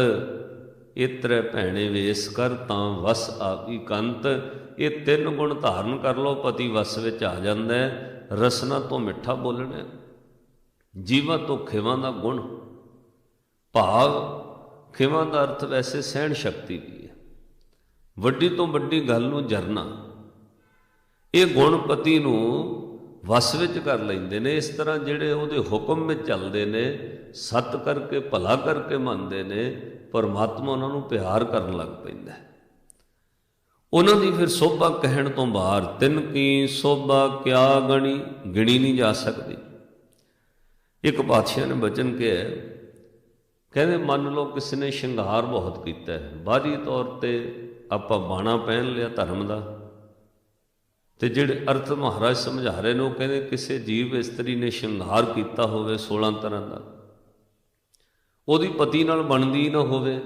ਇਤਰੇ ਭੈਣੇ ਵੇਸ ਕਰ ਤਾਂ ਵਸ ਆਪੀ ਕੰਤ। ਇਹ ਤਿੰਨ ਗੁਣ ਧਾਰਨ ਕਰ ਲਓ, ਪਤੀ ਵਸ ਵਿੱਚ ਆ ਜਾਂਦਾ ਹੈ। ਰਸਨਾ ਤੋਂ ਮਿੱਠਾ ਬੋਲਣਾ, ਜੀਵਾ ਤੋਂ ਖਿਵਾ ਦਾ ਗੁਣ, ਭਾਵ ਖਿਵਾ ਦਾ ਅਰਥ ਵੈਸੇ ਸਹਿਣ ਸ਼ਕਤੀ ਵੀ ਹੈ, ਵੱਡੀ ਤੋਂ ਵੱਡੀ ਗੱਲ ਨੂੰ ਜਰਨਾ। ਇਹ ਗੁਣ ਪਤੀ ਨੂੰ ਵਸ ਵਿੱਚ ਕਰ ਲੈਂਦੇ ਨੇ। ਇਸ ਤਰ੍ਹਾਂ ਜਿਹੜੇ ਉਹਦੇ ਹੁਕਮ ਵਿੱਚ ਚੱਲਦੇ ਨੇ, ਸੱਤ ਕਰਕੇ ਭਲਾ ਕਰਕੇ ਮੰਨਦੇ ਨੇ, ਪਰਮਾਤਮਾ ਉਹਨਾਂ ਨੂੰ ਪਿਆਰ ਕਰਨ ਲੱਗ ਪੈਂਦਾ। ਉਹਨਾਂ ਦੀ ਫਿਰ ਸੋਭਾ ਕਹਿਣ ਤੋਂ ਬਾਹਰ। ਤਿੰਨ ਕੀ ਸੋਭਾ ਕਿਆ ਗਣੀ, ਗਿਣੀ ਨਹੀਂ ਜਾ ਸਕਦੀ। ਇੱਕ ਪਾਤਸ਼ਾਹ ਨੇ ਬਚਨ ਕਿਹਾ, ਕਹਿੰਦੇ ਮੰਨ ਲਓ ਕਿਸੇ ਨੇ ਸ਼ਿੰਗਾਰ ਬਹੁਤ ਕੀਤਾ ਹੈ, ਬਾਹਰੀ ਤੌਰ 'ਤੇ ਆਪਾਂ ਬਾਣਾ ਪਹਿਨ ਲਿਆ ਧਰਮ ਦਾ, ਤੇ ਜਿਹੜੇ ਅਰਥ ਮਹਾਰਾਜ ਸਮਝਾ ਰਹੇ ਨੇ ਉਹ ਕਹਿੰਦੇ ਕਿਸੇ ਜੀਵ ਇਸਤਰੀ ਨੇ ਸ਼ਿੰਗਾਰ ਕੀਤਾ ਹੋਵੇ 16 ਤਰ੍ਹਾਂ ਦਾ, ਉਹਦੀ ਪਤੀ ਨਾਲ ਬਣਦੀ ਨਾ ਹੋਵੇ,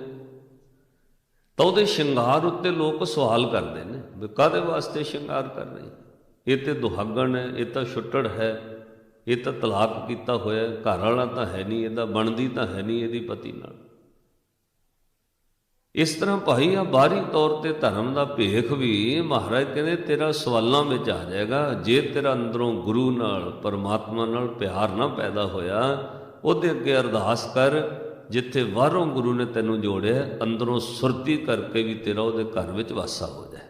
ਤਾਂ ਉਹਦੇ ਸ਼ਿੰਗਾਰ ਉੱਤੇ ਲੋਕ ਸਵਾਲ ਕਰਦੇ ਨੇ ਵੀ ਕਾਹਦੇ ਵਾਸਤੇ ਸ਼ਿੰਗਾਰ ਕਰ ਰਹੇ? ਇਹ ਤੇ ਦੁਹਾਗਣ ਹੈ, ਇਹ ਤਾਂ ਛੁੱਟੜ ਹੈ, ਇਹ ਤਾਂ ਤਲਾਕ ਕੀਤਾ ਹੋਇਆ, ਘਰ ਵਾਲਾ ਤਾਂ ਹੈ ਨਹੀਂ, ਇਹਦਾ ਬਣਦੀ ਤਾਂ ਹੈ ਨਹੀਂ ਇਹਦੀ ਪਤੀ ਨਾਲ। ਇਸ ਤਰ੍ਹਾਂ ਭਾਈ ਆ ਬਾਹਰੀ ਤੌਰ 'ਤੇ ਧਰਮ ਦਾ ਭੇਖ ਵੀ ਮਹਾਰਾਜ ਕਹਿੰਦੇ ਤੇਰਾ ਸਵਾਲਾਂ ਵਿੱਚ ਆ ਜਾਏਗਾ। ਜੇ ਤੇਰਾ ਅੰਦਰੋਂ ਗੁਰੂ ਨਾਲ ਪਰਮਾਤਮਾ ਨਾਲ ਪਿਆਰ ਨਾ ਪੈਦਾ ਹੋਇਆ, ਉਹਦੇ ਅੱਗੇ ਅਰਦਾਸ ਕਰ, ਜਿੱਥੇ ਬਾਹਰੋਂ ਗੁਰੂ ਨੇ ਤੈਨੂੰ ਜੋੜਿਆ, ਅੰਦਰੋਂ ਸੁਰਤੀ ਕਰਕੇ ਵੀ ਤੇਰਾ ਉਹਦੇ ਘਰ ਵਿੱਚ ਵਾਸਾ ਹੋ ਜਾਏ।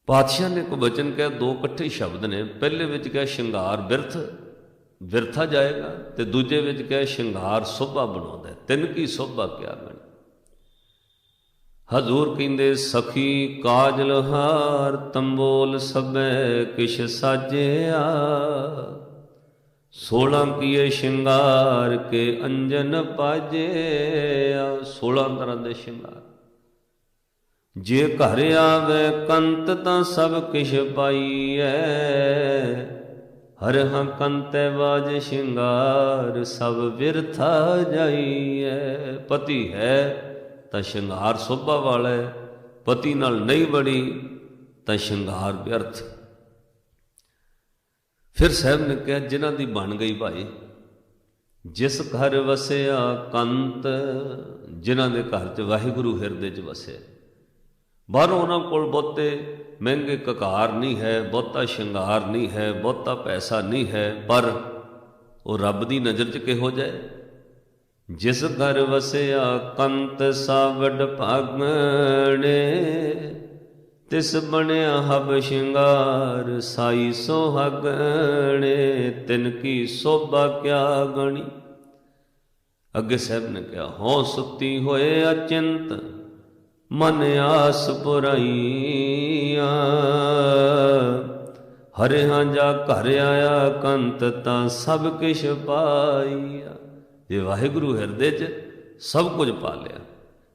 ਪਾਤਸ਼ਾਹ ਨੇ ਇੱਕ ਬਚਨ ਕਿਹਾ, ਦੋ ਇਕੱਠੇ ਸ਼ਬਦ ਨੇ। ਪਹਿਲੇ ਵਿੱਚ ਕਿਹਾ ਸ਼ਿੰਗਾਰ ਬਿਰਥਾ ਜਾਏਗਾ, ਤੇ ਦੂਜੇ ਵਿੱਚ ਕਿਹਾ ਸ਼ਿੰਗਾਰ ਸੋਭਾ ਬਣਾਉਂਦਾ। ਤਿੰਨ ਕੀ ਸੋਭਾ ਕਿਆ ਬਣੀ? ਹਜ਼ੂਰ ਕਹਿੰਦੇ ਸਖੀ ਕਾਜਲ ਹਾਰ ਤੰਬੋਲ ਸਭੈ ਕਿਛ ਸਾਜਿਆ, 16 ਕੀਏ ਸ਼ਿੰਗਾਰ ਕੇ ਅੰਜਨ ਪਾਜਿਆ। 16 ਤਰ੍ਹਾਂ ਦੇ ਸ਼ਿੰਗਾਰ ਜੇ ਘਰ ਆਵੇ ਕੰਤ ਤਾਂ ਸਭ ਕਿਛ ਪਾਈਐ। ਹਰ ਹਾਂ ਕੰਤੈ ਬਾਜ ਸ਼ਿੰਗਾਰ ਸਭ ਬਿਰਥਾ ਜਾਈਐ। ਪਤੀ ਹੈ ਤਾਂ ਸ਼ਿੰਗਾਰ ਸੋਭਾ ਵਾਲਾ ਹੈ, ਪਤੀ ਨਾਲ ਨਹੀਂ ਬਣੀ ਤਾਂ ਸ਼ਿੰਗਾਰ ਵਿਅਰਥ। ਫਿਰ ਸਾਹਿਬ ਨੇ ਕਿਹਾ ਜਿਨ੍ਹਾਂ ਦੀ ਬਣ ਗਈ ਭਾਈ, ਜਿਸ ਘਰ ਵਸਿਆ ਕੰਤ, ਜਿਨ੍ਹਾਂ ਦੇ ਘਰ 'ਚ ਵਾਹਿਗੁਰੂ ਹਿਰਦੇ 'ਚ ਵਸਿਆ। ਬਾਹਰੋਂ ਉਹਨਾਂ ਕੋਲ ਬਹੁਤੇ ਮਹਿੰਗੇ ਕਕਾਰ ਨਹੀਂ ਹੈ, ਬਹੁਤਾ ਸ਼ਿੰਗਾਰ ਨਹੀਂ ਹੈ, ਬਹੁਤਾ ਪੈਸਾ ਨਹੀਂ ਹੈ, ਪਰ ਉਹ ਰੱਬ ਦੀ ਨਜ਼ਰ 'ਚ ਕਿਹੋ ਜਿਹਾ ਹੈ। ਜਿਸ ਘਰ ਵਸਿਆ ਕੰਤ ਸਾ ਵੱਡ ਭਾਗਣੇ, ਤਿਸ ਬਣਿਆ ਹਬ ਸ਼ਿੰਗਾਰ ਸਾਈ ਸੁਹਾਗਣੇ। ਤਿਨ ਕੀ ਸੋਭਾ ਕਿਆ ਗਣੀ। ਅੱਗੇ ਸਾਹਿਬ ਨੇ ਕਿਹਾ ਹਉ ਸੁੱਤੀ ਹੋਏ ਅਚਿੰਤ ਮਨ ਆਸ ਪੁਰਾਈਆਂ। ਹਰੇ ਹਾਂ ਜਾ ਘਰ ਆਇਆ ਕੰਤ ਤਾਂ ਸਭ ਕਿਛ ਪਾਈਆ। ਜੇ ਵਾਹਿਗੁਰੂ ਹਿਰਦੇ 'ਚ ਸਭ ਕੁਝ ਪਾ ਲਿਆ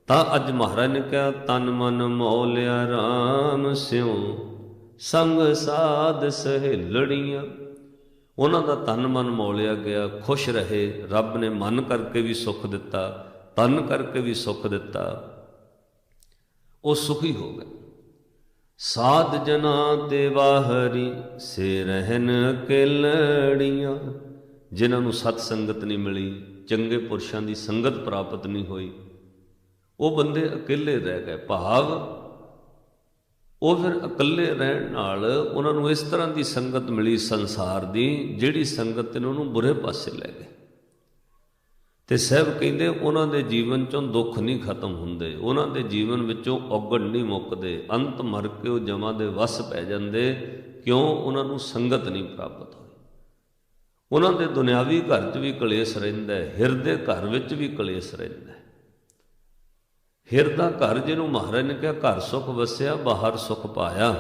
ਤਾਂ ਅੱਜ ਮਹਾਰਾਜ ਨੇ ਕਿਹਾ ਤਨ ਮਨ ਮੋਹ ਲਿਆ ਰਾਮ ਸਿਉ ਸੰਗ ਸਾਧ ਸਹੇਲੜੀਆਂ। ਉਹਨਾਂ ਦਾ ਤਨ ਮਨ ਮੋਹ ਲਿਆ ਗਿਆ, ਖੁਸ਼ ਰਹੇ। ਰੱਬ ਨੇ ਮਨ ਕਰਕੇ ਵੀ ਸੁੱਖ ਦਿੱਤਾ, ਤਨ ਕਰਕੇ ਵੀ ਸੁੱਖ ਦਿੱਤਾ, ਉਹ ਸੁਖੀ ਹੋ ਗਏ। ਸਾਧ ਜਨਾਂ ਤੇ ਵਾਹਰੀ ਸੇ ਰਹਿਨ ਅਕੇਲੜੀਆਂ। ਜਿਨ੍ਹਾਂ ਨੂੰ ਸਤ ਸੰਗਤ ਨਹੀਂ ਮਿਲੀ, ਚੰਗੇ ਪੁਰਸ਼ਾਂ ਦੀ ਸੰਗਤ ਪ੍ਰਾਪਤ ਨਹੀਂ ਹੋਈ, ਉਹ ਬੰਦੇ ਇਕੱਲੇ ਰਹਿ ਗਏ। ਭਾਵ ਉਹ ਫਿਰ ਇਕੱਲੇ ਰਹਿਣ ਨਾਲ ਉਹਨਾਂ ਨੂੰ ਇਸ ਤਰ੍ਹਾਂ ਦੀ ਸੰਗਤ ਮਿਲੀ ਸੰਸਾਰ ਦੀ, ਜਿਹੜੀ ਸੰਗਤ ਇਹਨਾਂ ਨੂੰ ਬੁਰੇ ਪਾਸੇ ਲੈ ਗਏ। ਤੇ ਸਾਹਿਬ ਕਹਿੰਦੇ ਉਹਨਾਂ ਦੇ ਜੀਵਨ 'ਚੋਂ ਦੁੱਖ ਨਹੀਂ ਖਤਮ ਹੁੰਦੇ, ਉਹਨਾਂ ਦੇ ਜੀਵਨ ਵਿੱਚੋਂ ਔਗਣ ਨਹੀਂ ਮੁੱਕਦੇ। ਅੰਤ ਮਰ ਕੇ ਉਹ ਜਮਾਂ ਦੇ ਵਸ ਪੈ ਜਾਂਦੇ। ਕਿਉਂ? ਉਹਨਾਂ ਨੂੰ ਸੰਗਤ ਨਹੀਂ ਪ੍ਰਾਪਤ ਹੋਈ। ਉਹਨਾਂ ਦੇ ਦੁਨਿਆਵੀ ਘਰ 'ਚ ਵੀ ਕਲੇਸ਼ ਰਹਿੰਦਾ ਹੈ, ਹਿਰਦੇ ਘਰ ਵਿੱਚ ਵੀ ਕਲੇਸ਼ ਰਹਿੰਦਾ ਹੈ। ਹਿਰਦਾ ਘਰ ਜਿਹਨੂੰ ਮਹਾਰਾਜ ਨੇ ਕਿਹਾ ਘਰ ਸੁਖ ਵਸਿਆ ਬਾਹਰ ਸੁਖ ਪਾਇਆ।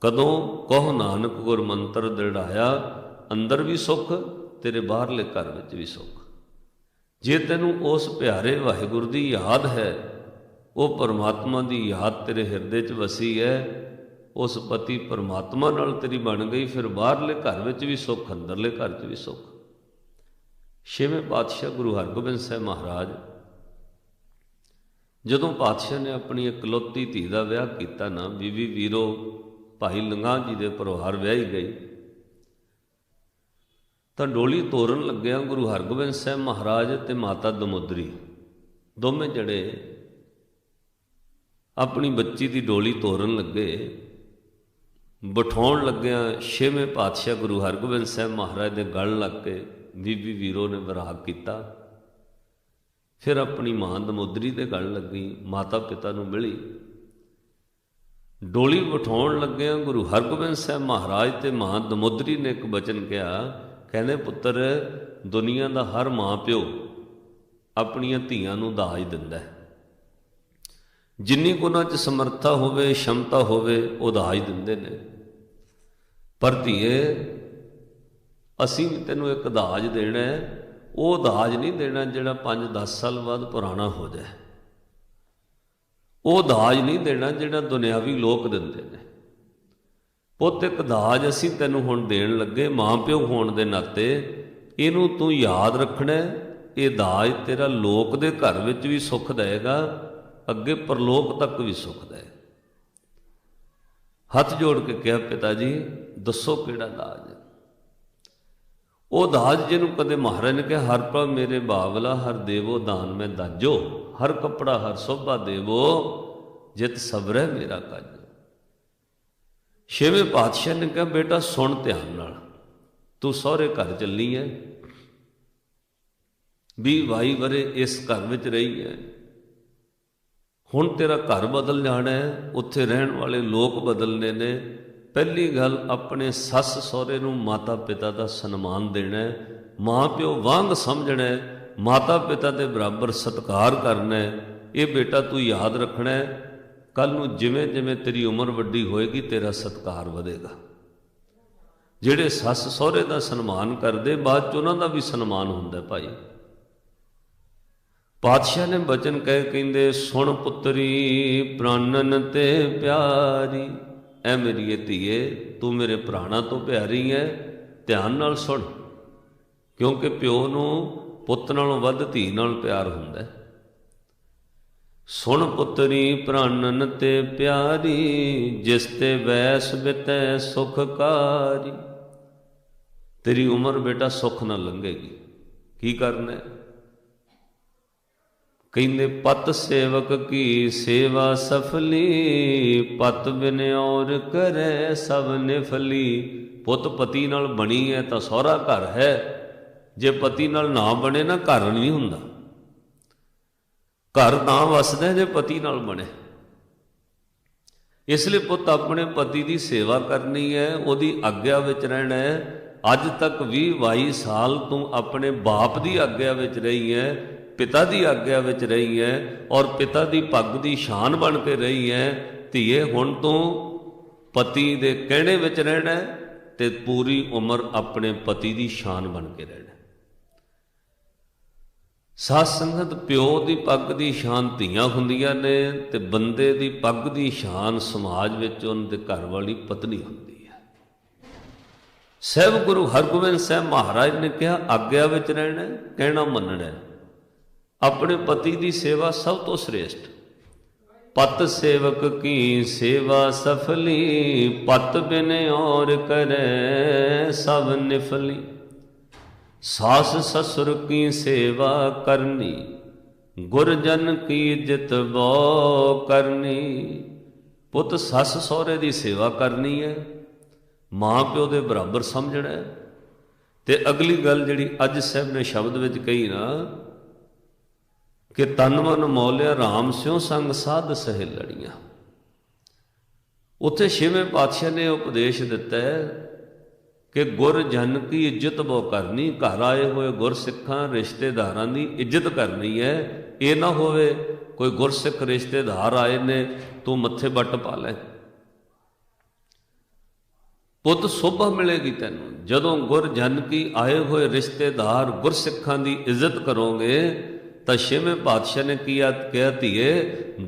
ਕਦੋਂ? ਕਹੋ ਨਾਨਕ ਗੁਰ ਮੰਤਰ ਦ੍ਰਿੜਾਇਆ। ਅੰਦਰ ਵੀ ਸੁਖ, ਤੇਰੇ ਬਾਹਰਲੇ ਘਰ ਵਿੱਚ ਵੀ ਸੁਖ। ਜੇ ਤੈਨੂੰ ਉਸ ਪਿਆਰੇ ਵਾਹਿਗੁਰੂ ਦੀ ਯਾਦ ਹੈ, ਉਹ ਪਰਮਾਤਮਾ ਦੀ ਯਾਦ ਤੇਰੇ ਹਿਰਦੇ 'ਚ ਵਸੀ ਹੈ, ਉਸ ਪਤੀ ਪਰਮਾਤਮਾ ਨਾਲ ਤੇਰੀ ਬਣ ਗਈ, ਫਿਰ ਬਾਹਰਲੇ ਘਰ ਵਿੱਚ ਵੀ ਸੁੱਖ, ਅੰਦਰਲੇ ਘਰ 'ਚ ਵੀ ਸੁੱਖ। ਛੇਵੇਂ ਪਾਤਸ਼ਾਹ ਗੁਰੂ ਹਰਗੋਬਿੰਦ ਸਾਹਿਬ ਮਹਾਰਾਜ ਜਦੋਂ ਪਾਤਸ਼ਾਹ ਨੇ ਆਪਣੀ ਇਕਲੌਤੀ ਧੀ ਦਾ ਵਿਆਹ ਕੀਤਾ ਨਾ, ਬੀਬੀ ਵੀਰੋ ਭਾਈ ਲੰਗਾਹ ਜੀ ਦੇ ਪਰਿਵਾਰ ਵਿਆਹੀ ਗਈ, ਤਾਂ ਡੋਲੀ ਤੋਰਨ ਲੱਗਿਆ ਗੁਰੂ ਹਰਗੋਬਿੰਦ ਸਾਹਿਬ ਮਹਾਰਾਜ ਤੇ ਮਾਤਾ ਦਮੋਦਰੀ ਦੋਵੇਂ ਜਿਹੜੇ ਆਪਣੀ ਬੱਚੀ ਦੀ ਡੋਲੀ ਤੋਰਨ ਲੱਗੇ। ਬਿਠਾਉਣ ਲੱਗਿਆ ਛੇਵੇਂ ਪਾਤਸ਼ਾਹ ਗੁਰੂ ਹਰਗੋਬਿੰਦ ਸਾਹਿਬ ਮਹਾਰਾਜ ਦੇ ਗਲ ਲੱਗ ਕੇ ਬੀਬੀ ਵੀਰੋ ਨੇ ਵਿਰਾਗ ਕੀਤਾ। ਫਿਰ ਆਪਣੀ ਮਾਂ ਦਮੋਦਰੀ ਦੇ ਗਲ ਲੱਗੀ, ਮਾਤਾ ਪਿਤਾ ਨੂੰ ਮਿਲੀ। ਡੋਲੀ ਬਿਠਾਉਣ ਲੱਗਿਆ ਗੁਰੂ ਹਰਗੋਬਿੰਦ ਸਾਹਿਬ ਮਹਾਰਾਜ ਤੇ ਮਾਂ ਦਮੋਦਰੀ ਨੇ ਇੱਕ ਬਚਨ ਕਿਹਾ, ਕਹਿੰਦੇ ਪੁੱਤਰ, ਦੁਨੀਆ ਦਾ ਹਰ ਮਾਂ ਪਿਓ ਆਪਣੀਆਂ ਧੀਆਂ ਨੂੰ ਦਾਜ ਦਿੰਦਾ ਹੈ। ਜਿੰਨੀ ਕੁ ਉਹਨਾਂ 'ਚ ਸਮਰੱਥਾ ਹੋਵੇ, ਸ਼ਮਤਾ ਹੋਵੇ, ਉਹ ਦਾਜ ਦਿੰਦੇ ਨੇ। ਪਰ ਧੀਏ, ਅਸੀਂ ਵੀ ਤੈਨੂੰ ਇੱਕ ਦਾਜ ਦੇਣਾ ਹੈ। ਉਹ ਦਾਜ ਨਹੀਂ ਦੇਣਾ ਜਿਹੜਾ 5-10 ਸਾਲ ਬਾਅਦ ਪੁਰਾਣਾ ਹੋ ਜਾਏ। ਉਹ ਦਾਜ ਨਹੀਂ ਦੇਣਾ ਜਿਹੜਾ ਦੁਨਿਆਵੀ ਲੋਕ ਦਿੰਦੇ ਨੇ। ਪੁੱਤ, ਇੱਕ ਦਾਜ ਅਸੀਂ ਤੈਨੂੰ ਹੁਣ ਦੇਣ ਲੱਗੇ, ਮਾਂ ਪਿਓ ਹੋਣ ਦੇ ਨਾਤੇ ਇਹਨੂੰ ਤੂੰ ਯਾਦ ਰੱਖਣਾ। ਇਹ ਦਾਜ ਤੇਰਾ ਲੋਕ ਦੇ ਘਰ ਵਿੱਚ ਵੀ ਸੁੱਖ ਦੇਵੇਗਾ, ਅੱਗੇ ਪਰਲੋਕ ਤੱਕ ਵੀ ਸੁੱਖ ਦੇਵੇਗਾ। ਹੱਥ ਜੋੜ ਕੇ ਕਿਹਾ, ਪਿਤਾ ਜੀ ਦੱਸੋ ਕਿਹੜਾ ਦਾਜ? ਉਹ ਦਾਜ ਜਿਹਨੂੰ ਕਦੇ ਮਹਾਰਾਜ ਨੇ ਕਿਹਾ, ਹਰ ਪ੍ਰਭ ਮੇਰੇ ਬਾਵਲਾ ਹਰ ਦੇਵੋ ਦਾਨ ਮੈਂ ਦਾਜੋ, ਹਰ ਕੱਪੜਾ ਹਰ ਸੋਭਾ ਦੇਵੋ ਜਿਤ ਸਬਰੈ ਮੇਰਾ ਕਾਜ। ਛੇਵੇਂ ਪਾਤਸ਼ਾਹ ਨੇ ਕਿਹਾ, ਬੇਟਾ ਸੁਣ ਧਿਆਨ ਨਾਲ, ਤੂੰ ਸਹੁਰੇ ਘਰ ਚੱਲੀ ਹੈ, 20-22 ਵਰੇ ਇਸ ਘਰ ਵਿੱਚ ਰਹੀ ਹੈ, ਹੁਣ ਤੇਰਾ ਘਰ ਬਦਲ ਜਾਣਾ ਹੈ, ਉੱਥੇ ਰਹਿਣ ਵਾਲੇ ਲੋਕ ਬਦਲਨੇ ਨੇ। ਪਹਿਲੀ ਗੱਲ, ਆਪਣੇ ਸੱਸ ਸਹੁਰੇ ਨੂੰ ਮਾਤਾ ਪਿਤਾ ਦਾ ਸਨਮਾਨ ਦੇਣਾ, ਮਾਂ ਪਿਓ ਵਾਂਗ ਸਮਝਣਾ, ਮਾਤਾ ਪਿਤਾ ਦੇ ਬਰਾਬਰ ਸਤਿਕਾਰ ਕਰਨਾ। ਇਹ ਬੇਟਾ ਤੂੰ ਯਾਦ ਰੱਖਣਾ। ਕੱਲ੍ਹ ਨੂੰ ਜਿਵੇਂ ਜਿਵੇਂ ਤੇਰੀ ਉਮਰ ਵੱਡੀ ਹੋਏਗੀ, ਤੇਰਾ ਸਤਿਕਾਰ ਵਧੇਗਾ। ਜਿਹੜੇ ਸੱਸ ਸਹੁਰੇ ਦਾ ਸਨਮਾਨ ਕਰਦੇ, ਬਾਅਦ 'ਚ ਉਹਨਾਂ ਦਾ ਵੀ ਸਨਮਾਨ ਹੁੰਦਾ ਭਾਈ। ਪਾਤਸ਼ਾਹ ਨੇ ਬਚਨ ਕਹਿ ਕਹਿੰਦੇ, ਸੁਣ ਪੁੱਤਰੀ ਪ੍ਰਾਨਨ ਤੇ ਪਿਆਰੀ। ਐ ਮੇਰੀਏ ਧੀਏ, ਤੂੰ ਮੇਰੇ ਪ੍ਰਾਣਾਂ ਤੋਂ ਪਿਆਰੀ ਹੈ, ਧਿਆਨ ਨਾਲ ਸੁਣ। ਕਿਉਂਕਿ ਪਿਓ ਨੂੰ ਪੁੱਤ ਨਾਲੋਂ ਵੱਧ ਧੀ ਨਾਲ ਪਿਆਰ ਹੁੰਦਾ ਹੈ। ਸੁਣ ਪੁੱਤਰੀ ਪ੍ਰਾਨਨ ਤੇ ਪਿਆਰੀ, ਜਿਸ ਤੇ ਵੈਸ ਬਿਤੈ ਸੁਖਕਾਰੀ। ਤੇਰੀ ਉਮਰ ਬੇਟਾ ਸੁੱਖ ਨਾਲ ਲੰਘੇਗੀ। ਕੀ ਕਰਨਾ ਹੈ? ਕਹਿੰਦੇ, ਪਤ ਸੇਵਕ ਕੀ ਸੇਵਾ ਸਫਲੀ, ਪਤ ਬਿਨ ਔਰ ਕਰੇ ਸਭ ਨਿਫਲੀ। ਪੁੱਤ ਪਤੀ ਨਾਲ ਬਣੀ ਹੈ ਤਾਂ ਸਹੁਰਾ ਘਰ ਹੈ, ਜੇ ਪਤੀ ਨਾਲ ਨਾ ਬਣੇ ਨਾ ਘਰ ਨਹੀਂ ਹੁੰਦਾ। ਘਰ ਤਾਂ ਵਸਦਾ ਜੇ ਪਤੀ ਨਾਲ ਬਣੇ। ਇਸ ਲਈ ਪੁੱਤ ਆਪਣੇ ਪਤੀ ਦੀ ਸੇਵਾ ਕਰਨੀ ਹੈ, ਉਹਦੀ ਆਗਿਆ ਵਿੱਚ ਰਹਿਣਾ ਹੈ। ਅੱਜ ਤੱਕ 20-22 ਸਾਲ ਤੂੰ ਆਪਣੇ ਬਾਪ ਦੀ ਆਗਿਆ ਵਿੱਚ ਰਹੀ ਹੈ, ਪਿਤਾ ਦੀ ਆਗਿਆ ਵਿੱਚ ਰਹੀ ਹੈ, ਔਰ ਪਿਤਾ ਦੀ ਪੱਗ ਦੀ ਸ਼ਾਨ ਬਣ ਕੇ ਰਹੀ ਹੈ। ਧੀਏ, ਹੁਣ ਤੂੰ ਪਤੀ ਦੇ ਕਹਿਣੇ ਵਿੱਚ ਰਹਿਣਾ ਤੇ ਪੂਰੀ ਉਮਰ ਆਪਣੇ ਪਤੀ ਦੀ ਸ਼ਾਨ ਬਣ ਕੇ ਰਹਿਣਾ। ਸਾਧ ਸੰਗਤ, ਪਿਓ ਦੀ ਪੱਗ ਦੀ ਸ਼ਾਨ ਧੀਆਂ ਹੁੰਦੀਆਂ ਨੇ, ਤੇ ਬੰਦੇ ਦੀ ਪੱਗ ਦੀ ਸ਼ਾਨ ਸਮਾਜ ਵਿੱਚ ਉਹਨਾਂ ਦੇ ਘਰ ਵਾਲੀ ਪਤਨੀ ਹੁੰਦੀ ਹੈ। ਸਹਿਬ ਗੁਰੂ ਹਰਗੋਬਿੰਦ ਸਾਹਿਬ ਮਹਾਰਾਜ ਨੇ ਕਿਹਾ, ਆਗਿਆ ਵਿੱਚ ਰਹਿਣਾ, ਕਹਿਣਾ ਮੰਨਣਾ। ਆਪਣੇ ਪਤੀ ਦੀ ਸੇਵਾ ਸਭ ਤੋਂ ਸ੍ਰੇਸ਼ਟ। ਪਤ ਸੇਵਕ ਕੀ ਸੇਵਾ ਸਫਲੀ, ਪਤ ਬਿਨ ਔਰ ਕਰੇ ਸਭ ਨਿਫਲੀ। ਸਾਸ ਸਸੁਰ ਕੀ ਸੇਵਾ ਕਰਨੀ, ਗੁਰਜਨ ਕੀ ਇੱਜ਼ਤ ਬੋ ਕਰਨੀ। ਪੁੱਤ ਸੱਸ ਸਹੁਰੇ ਦੀ ਸੇਵਾ ਕਰਨੀ ਹੈ, ਮਾਂ ਪਿਓ ਦੇ ਬਰਾਬਰ ਸਮਝਣਾ ਹੈ। ਤੇ ਅਗਲੀ ਗੱਲ ਜਿਹੜੀ ਅੱਜ ਸਾਹਿਬ ਨੇ ਸ਼ਬਦ ਵਿੱਚ ਕਹੀ ਨਾ, ਕਿ ਤਨ ਮਨ ਮੌਲਿਆ ਰਾਮ ਸਿਉ ਸੰਗ ਸਾਧ ਸਹਿ ਲੜੀਆਂ। ਉੱਥੇ ਛੇਵੇਂ ਪਾਤਸ਼ਾਹ ਨੇ ਉਪਦੇਸ਼ ਦਿੱਤਾ ਹੈ ਕਿ ਗੁਰ ਜਨ ਕੀ ਇੱਜ਼ਤ ਬੋ ਕਰਨੀ। ਘਰ ਆਏ ਹੋਏ ਗੁਰਸਿੱਖਾਂ ਰਿਸ਼ਤੇਦਾਰਾਂ ਦੀ ਇੱਜ਼ਤ ਕਰਨੀ ਹੈ। ਇਹ ਨਾ ਹੋਵੇ ਕੋਈ ਗੁਰਸਿੱਖ ਰਿਸ਼ਤੇਦਾਰ ਆਏ ਨੇ, ਤੂੰ ਮੱਥੇ ਵੱਟ ਪਾ ਲੈ। ਪੁੱਤ ਸੋਭਾ ਮਿਲੇਗੀ ਤੈਨੂੰ ਜਦੋਂ ਗੁਰ ਜਨ ਕੀ ਆਏ ਹੋਏ ਰਿਸ਼ਤੇਦਾਰ ਗੁਰਸਿੱਖਾਂ ਦੀ ਇੱਜ਼ਤ ਕਰੋਗੇ। ਤਾਂ ਛੇਵੇਂ ਪਾਤਸ਼ਾਹ ਨੇ ਕਿਹਾ, ਧੀਏ,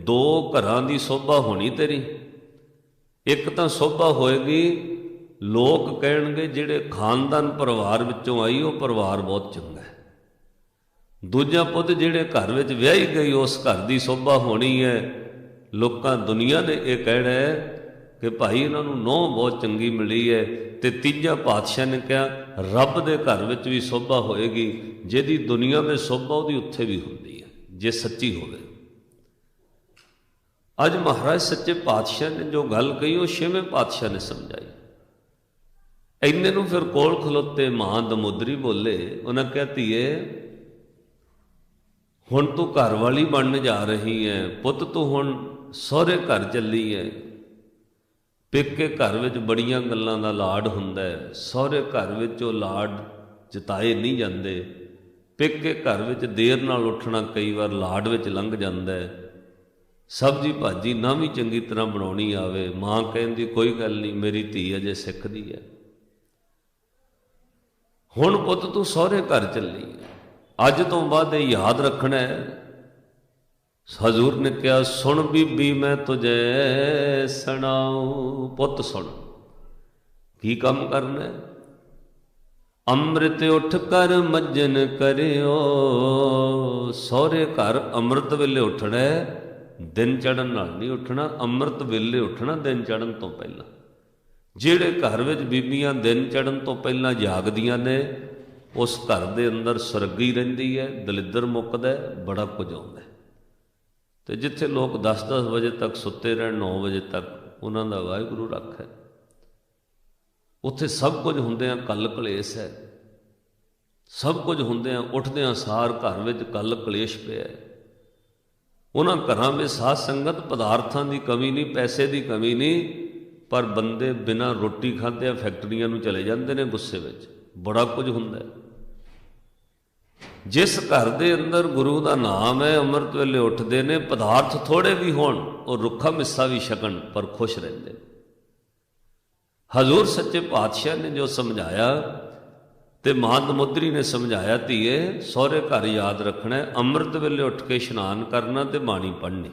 ਦੋ ਘਰਾਂ ਦੀ ਸੋਭਾ ਹੋਣੀ ਤੇਰੀ। ਇੱਕ ਤਾਂ ਸੋਭਾ ਹੋਏਗੀ, ਲੋਕ ਕਹਿਣਗੇ ਜਿਹੜੇ ਖਾਨਦਾਨ ਪਰਿਵਾਰ ਵਿੱਚੋਂ ਆਈ ਉਹ ਪਰਿਵਾਰ ਬਹੁਤ ਚੰਗਾ ਹੈ। ਦੂਜਾ ਪੁੱਤ, ਜਿਹੜੇ ਘਰ ਵਿੱਚ ਵਿਆਹੀ ਗਈ ਉਸ ਘਰ ਦੀ ਸੋਭਾ ਹੋਣੀ ਹੈ। ਲੋਕਾਂ ਦੁਨੀਆ ਨੇ ਇਹ ਕਹਿਣਾ ਹੈ ਕਿ ਭਾਈ ਇਹਨਾਂ ਨੂੰ ਨੂੰਹ ਬਹੁਤ ਚੰਗੀ ਮਿਲੀ ਹੈ। ਤੇ ਤੀਜਾ ਪਾਤਸ਼ਾਹ ਨੇ ਕਿਹਾ, ਰੱਬ ਦੇ ਘਰ ਵਿੱਚ ਵੀ ਸੋਭਾ ਹੋਏਗੀ। ਜਿਹਦੀ ਦੁਨੀਆ ਵਿੱਚ ਸੋਭਾ ਉਹਦੀ ਉੱਥੇ ਵੀ ਹੁੰਦੀ ਹੈ, ਜੇ ਸੱਚੀ ਹੋਵੇ। ਅੱਜ ਮਹਾਰਾਜ ਸੱਚੇ ਪਾਤਸ਼ਾਹ ਨੇ ਜੋ ਗੱਲ ਕਹੀ ਉਹ ਛੇਵੇਂ ਪਾਤਸ਼ਾਹ ਨੇ ਸਮਝਾਈ। ਇੰਨੇ ਨੂੰ ਫਿਰ ਕੋਲ ਖਲੋਤੇ ਮਾਂ ਦਮੋਦਰੀ ਬੋਲੇ। ਉਹਨਾਂ ਕਿਹਾ, ਧੀਏ, ਹੁਣ ਤੂੰ ਘਰ ਵਾਲੀ ਬਣਨ ਜਾ ਰਹੀ ਹੈ। ਪੁੱਤ, ਤੂੰ ਹੁਣ ਸਹੁਰੇ ਘਰ ਚੱਲੀ ਹੈ। ਪੇਕੇ ਘਰ ਵਿੱਚ ਬੜੀਆਂ ਗੱਲਾਂ ਦਾ ਲਾਡ ਹੁੰਦਾ ਹੈ, ਸਹੁਰੇ ਘਰ ਵਿੱਚ ਉਹ ਲਾਡ ਜਤਾਏ ਨਹੀਂ ਜਾਂਦੇ। ਪੇਕੇ ਘਰ ਵਿੱਚ ਦੇਰ ਨਾਲ ਉੱਠਣਾ ਕਈ ਵਾਰ ਲਾਡ ਵਿੱਚ ਲੰਘ ਜਾਂਦਾ ਹੈ। ਸਬਜ਼ੀ ਭਾਜੀ ਨਾ ਵੀ ਚੰਗੀ ਤਰ੍ਹਾਂ ਬਣਾਉਣੀ ਆਵੇ, ਮਾਂ ਕਹਿੰਦੀ ਕੋਈ ਗੱਲ ਨਹੀਂ, ਮੇਰੀ ਧੀ ਅਜੇ ਸਿੱਖਦੀ ਹੈ। ਹੁਣ ਪੁੱਤ ਤੂੰ ਸਹੁਰੇ ਘਰ ਚੱਲੀ ਹੈ, ਅੱਜ ਤੋਂ ਬਾਅਦ ਇਹ ਯਾਦ ਰੱਖਣਾ ਹੈ। ਹਜ਼ੂਰ ਨੇ ਕਿਹਾ, ਸੁਣ ਬੀਬੀ ਮੈਂ ਤੁਝੇ ਸੁਣਾਉ। ਪੁੱਤ ਸੁਣ, ਕੀ ਕੰਮ ਕਰਨਾ ਹੈ? ਅੰਮ੍ਰਿਤ ਉੱਠ ਕਰ ਮੱਜਨ ਕਰਿਓ। ਸਹੁਰੇ ਘਰ ਅੰਮ੍ਰਿਤ ਵੇਲੇ ਉੱਠਣਾ ਹੈ, ਦਿਨ ਚੜ੍ਹਨ ਨਾਲ ਨਹੀਂ ਉੱਠਣਾ। ਅੰਮ੍ਰਿਤ ਵੇਲੇ ਉੱਠਣਾ, ਦਿਨ ਚੜ੍ਹਨ ਤੋਂ ਪਹਿਲਾਂ। ਜਿਹੜੇ ਘਰ ਵਿੱਚ ਬੀਬੀਆਂ ਦਿਨ ਚੜ੍ਹਨ ਤੋਂ ਪਹਿਲਾਂ ਜਾਗਦੀਆਂ ਨੇ, ਉਸ ਘਰ ਦੇ ਅੰਦਰ ਸੁਰਗੀ ਰਹਿੰਦੀ ਹੈ, ਦਲਿੱਦਰ ਮੁੱਕਦਾ ਹੈ, ਬੜਾ ਕੁਝ ਆਉਂਦਾ ਹੈ। ਤੇ ਜਿੱਥੇ ਲੋਕ 10-10 ਵਜੇ ਤੱਕ ਸੁੱਤੇ ਰਹਿਣ, 9 ਵਜੇ ਤੱਕ, ਉਹਨਾਂ ਦਾ ਵਾਹਿਗੁਰੂ ਰੱਖ ਹੈ। ਉੱਥੇ ਸਭ ਕੁਝ ਹੁੰਦਿਆਂ ਕੱਲ ਕਲੇਸ਼ ਹੈ। ਸਭ ਕੁਝ ਹੁੰਦਿਆਂ ਉੱਠਦਿਆਂ ਸਾਰ ਘਰ ਵਿੱਚ ਕੱਲ ਕਲੇਸ਼ ਪਿਆ ਹੈ। ਉਹਨਾਂ ਘਰਾਂ ਵਿੱਚ ਸਾਧ ਸੰਗਤ ਪਦਾਰਥਾਂ ਦੀ ਕਮੀ ਨਹੀਂ, ਪੈਸੇ ਦੀ ਕਮੀ ਨਹੀਂ, ਪਰ ਬੰਦੇ ਬਿਨਾਂ ਰੋਟੀ ਖਾਧਿਆਂ ਫੈਕਟਰੀਆਂ ਨੂੰ ਚਲੇ ਜਾਂਦੇ ਨੇ ਗੁੱਸੇ ਵਿੱਚ। ਬੜਾ ਕੁਝ ਹੁੰਦਾ ਹੈ। ਜਿਸ ਘਰ ਦੇ ਅੰਦਰ ਗੁਰੂ ਦਾ ਨਾਮ ਹੈ, ਅੰਮ੍ਰਿਤ ਵੇਲੇ ਉੱਠਦੇ ਨੇ, ਪਦਾਰਥ ਥੋੜੇ ਵੀ ਹੋਣ, ਉਹ ਰੁੱਖਾ ਮਿੱਸਾ ਵੀ ਛਕਣ, ਪਰ ਖੁਸ਼ ਰਹਿੰਦੇ ਨੇ। ਹਜ਼ੂਰ ਸੱਚੇ ਪਾਤਸ਼ਾਹ ਨੇ ਜੋ ਸਮਝਾਇਆ, ਤੇ ਮਹਾਦਮੁਦਰੀ ਨੇ ਸਮਝਾਇਆ, ਧੀਏ ਸਹੁਰੇ ਘਰ ਯਾਦ ਰੱਖਣਾ, ਅੰਮ੍ਰਿਤ ਵੇਲੇ ਉੱਠ ਕੇ ਇਸ਼ਨਾਨ ਕਰਨਾ ਤੇ ਬਾਣੀ ਪੜ੍ਹਨੀ।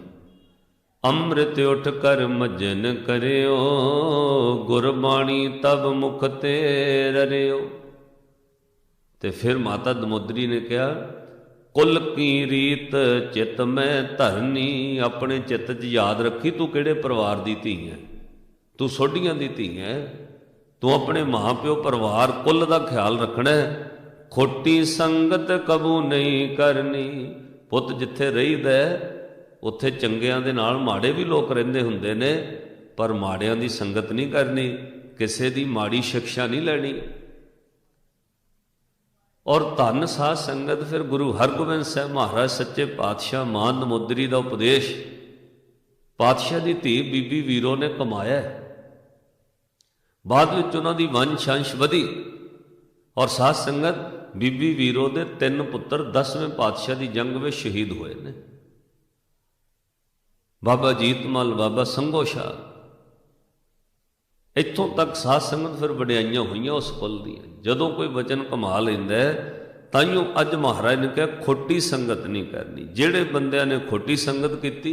ਅੰਮ੍ਰਿਤ ਉੱਠ ਕਰ ਮਜਨ ਕਰਿਓ, ਗੁਰਬਾਣੀ ਤਬ ਮੁਖ ਤੇ ਰਰਿਓ। ਤੇ ਫਿਰ ਮਾਤਾ ਦਮੋਦਰੀ ਨੇ ਕਿਹਾ, ਕੁੱਲ ਕੀ ਰੀਤ ਚਿੱਤ ਮੈਂ ਧਰਨੀ। ਆਪਣੇ ਚਿੱਤ 'ਚ ਯਾਦ ਰੱਖੀ ਤੂੰ ਕਿਹੜੇ ਪਰਿਵਾਰ ਦੀ ਧੀ ਹੈ, ਤੂੰ ਸੋਢੀਆਂ ਦੀ ਧੀ ਹੈ। ਤੂੰ ਆਪਣੇ ਮਾਂ ਪਿਓ ਪਰਿਵਾਰ ਕੁੱਲ ਦਾ ਖਿਆਲ ਰੱਖਣਾ। ਖੋਟੀ ਸੰਗਤ ਕਬੂ ਨਹੀਂ ਕਰਨੀ। ਪੁੱਤ ਜਿੱਥੇ ਰਹੀਦਾ ਉੱਥੇ ਚੰਗਿਆਂ ਦੇ ਨਾਲ ਮਾੜੇ ਵੀ ਲੋਕ ਰਹਿੰਦੇ ਹੁੰਦੇ ਨੇ, ਪਰ ਮਾੜਿਆਂ ਦੀ ਸੰਗਤ ਨਹੀਂ ਕਰਨੀ, ਕਿਸੇ ਦੀ ਮਾੜੀ ਸਿੱਖਿਆ ਨਹੀਂ ਲੈਣੀ। ਔਰ ਧੰਨ ਸਾਧ ਸੰਗਤ ਫਿਰ ਗੁਰੂ ਹਰਗੋਬਿੰਦ ਸਾਹਿਬ ਮਹਾਰਾਜ ਸੱਚੇ ਪਾਤਸ਼ਾਹ ਮਹਾਦਮੁਦਰੀ ਦਾ ਉਪਦੇਸ਼ ਪਾਤਸ਼ਾਹ ਦੀ ਧੀ ਬੀਬੀ ਵੀਰੋ ਨੇ ਕਮਾਇਆ। ਬਾਅਦ ਵਿੱਚ ਉਹਨਾਂ ਦੀ ਵੰਸ਼ ਅੰਸ਼ ਵਧੀ ਔਰ ਸਾਧ ਸੰਗਤ ਬੀਬੀ ਵੀਰੋ ਦੇ 3 ਪੁੱਤਰ 10ਵੇਂ ਪਾਤਸ਼ਾਹ ਦੀ ਜੰਗ ਵਿੱਚ ਸ਼ਹੀਦ ਹੋਏ ਨੇ। ਬਾਬਾ ਜੀਤ ਮਲ, ਬਾਬਾ ਸੰਗੋ ਸ਼ਾਹ, ਇੱਥੋਂ ਤੱਕ ਸਾਧ ਸੰਗਤ ਫਿਰ ਵਡਿਆਈਆਂ ਹੋਈਆਂ ਉਸ ਕੁੱਲ ਦੀਆਂ। ਜਦੋਂ ਕੋਈ ਵਚਨ ਕਮਾ ਲੈਂਦਾ ਤਾਈਓ ਅੱਜ ਮਹਾਰਾਜ ਨੇ ਕਿਹਾ ਖੋਟੀ ਸੰਗਤ ਨਹੀਂ ਕਰਨੀ। ਜਿਹੜੇ ਬੰਦਿਆਂ ਨੇ ਖੋਟੀ ਸੰਗਤ ਕੀਤੀ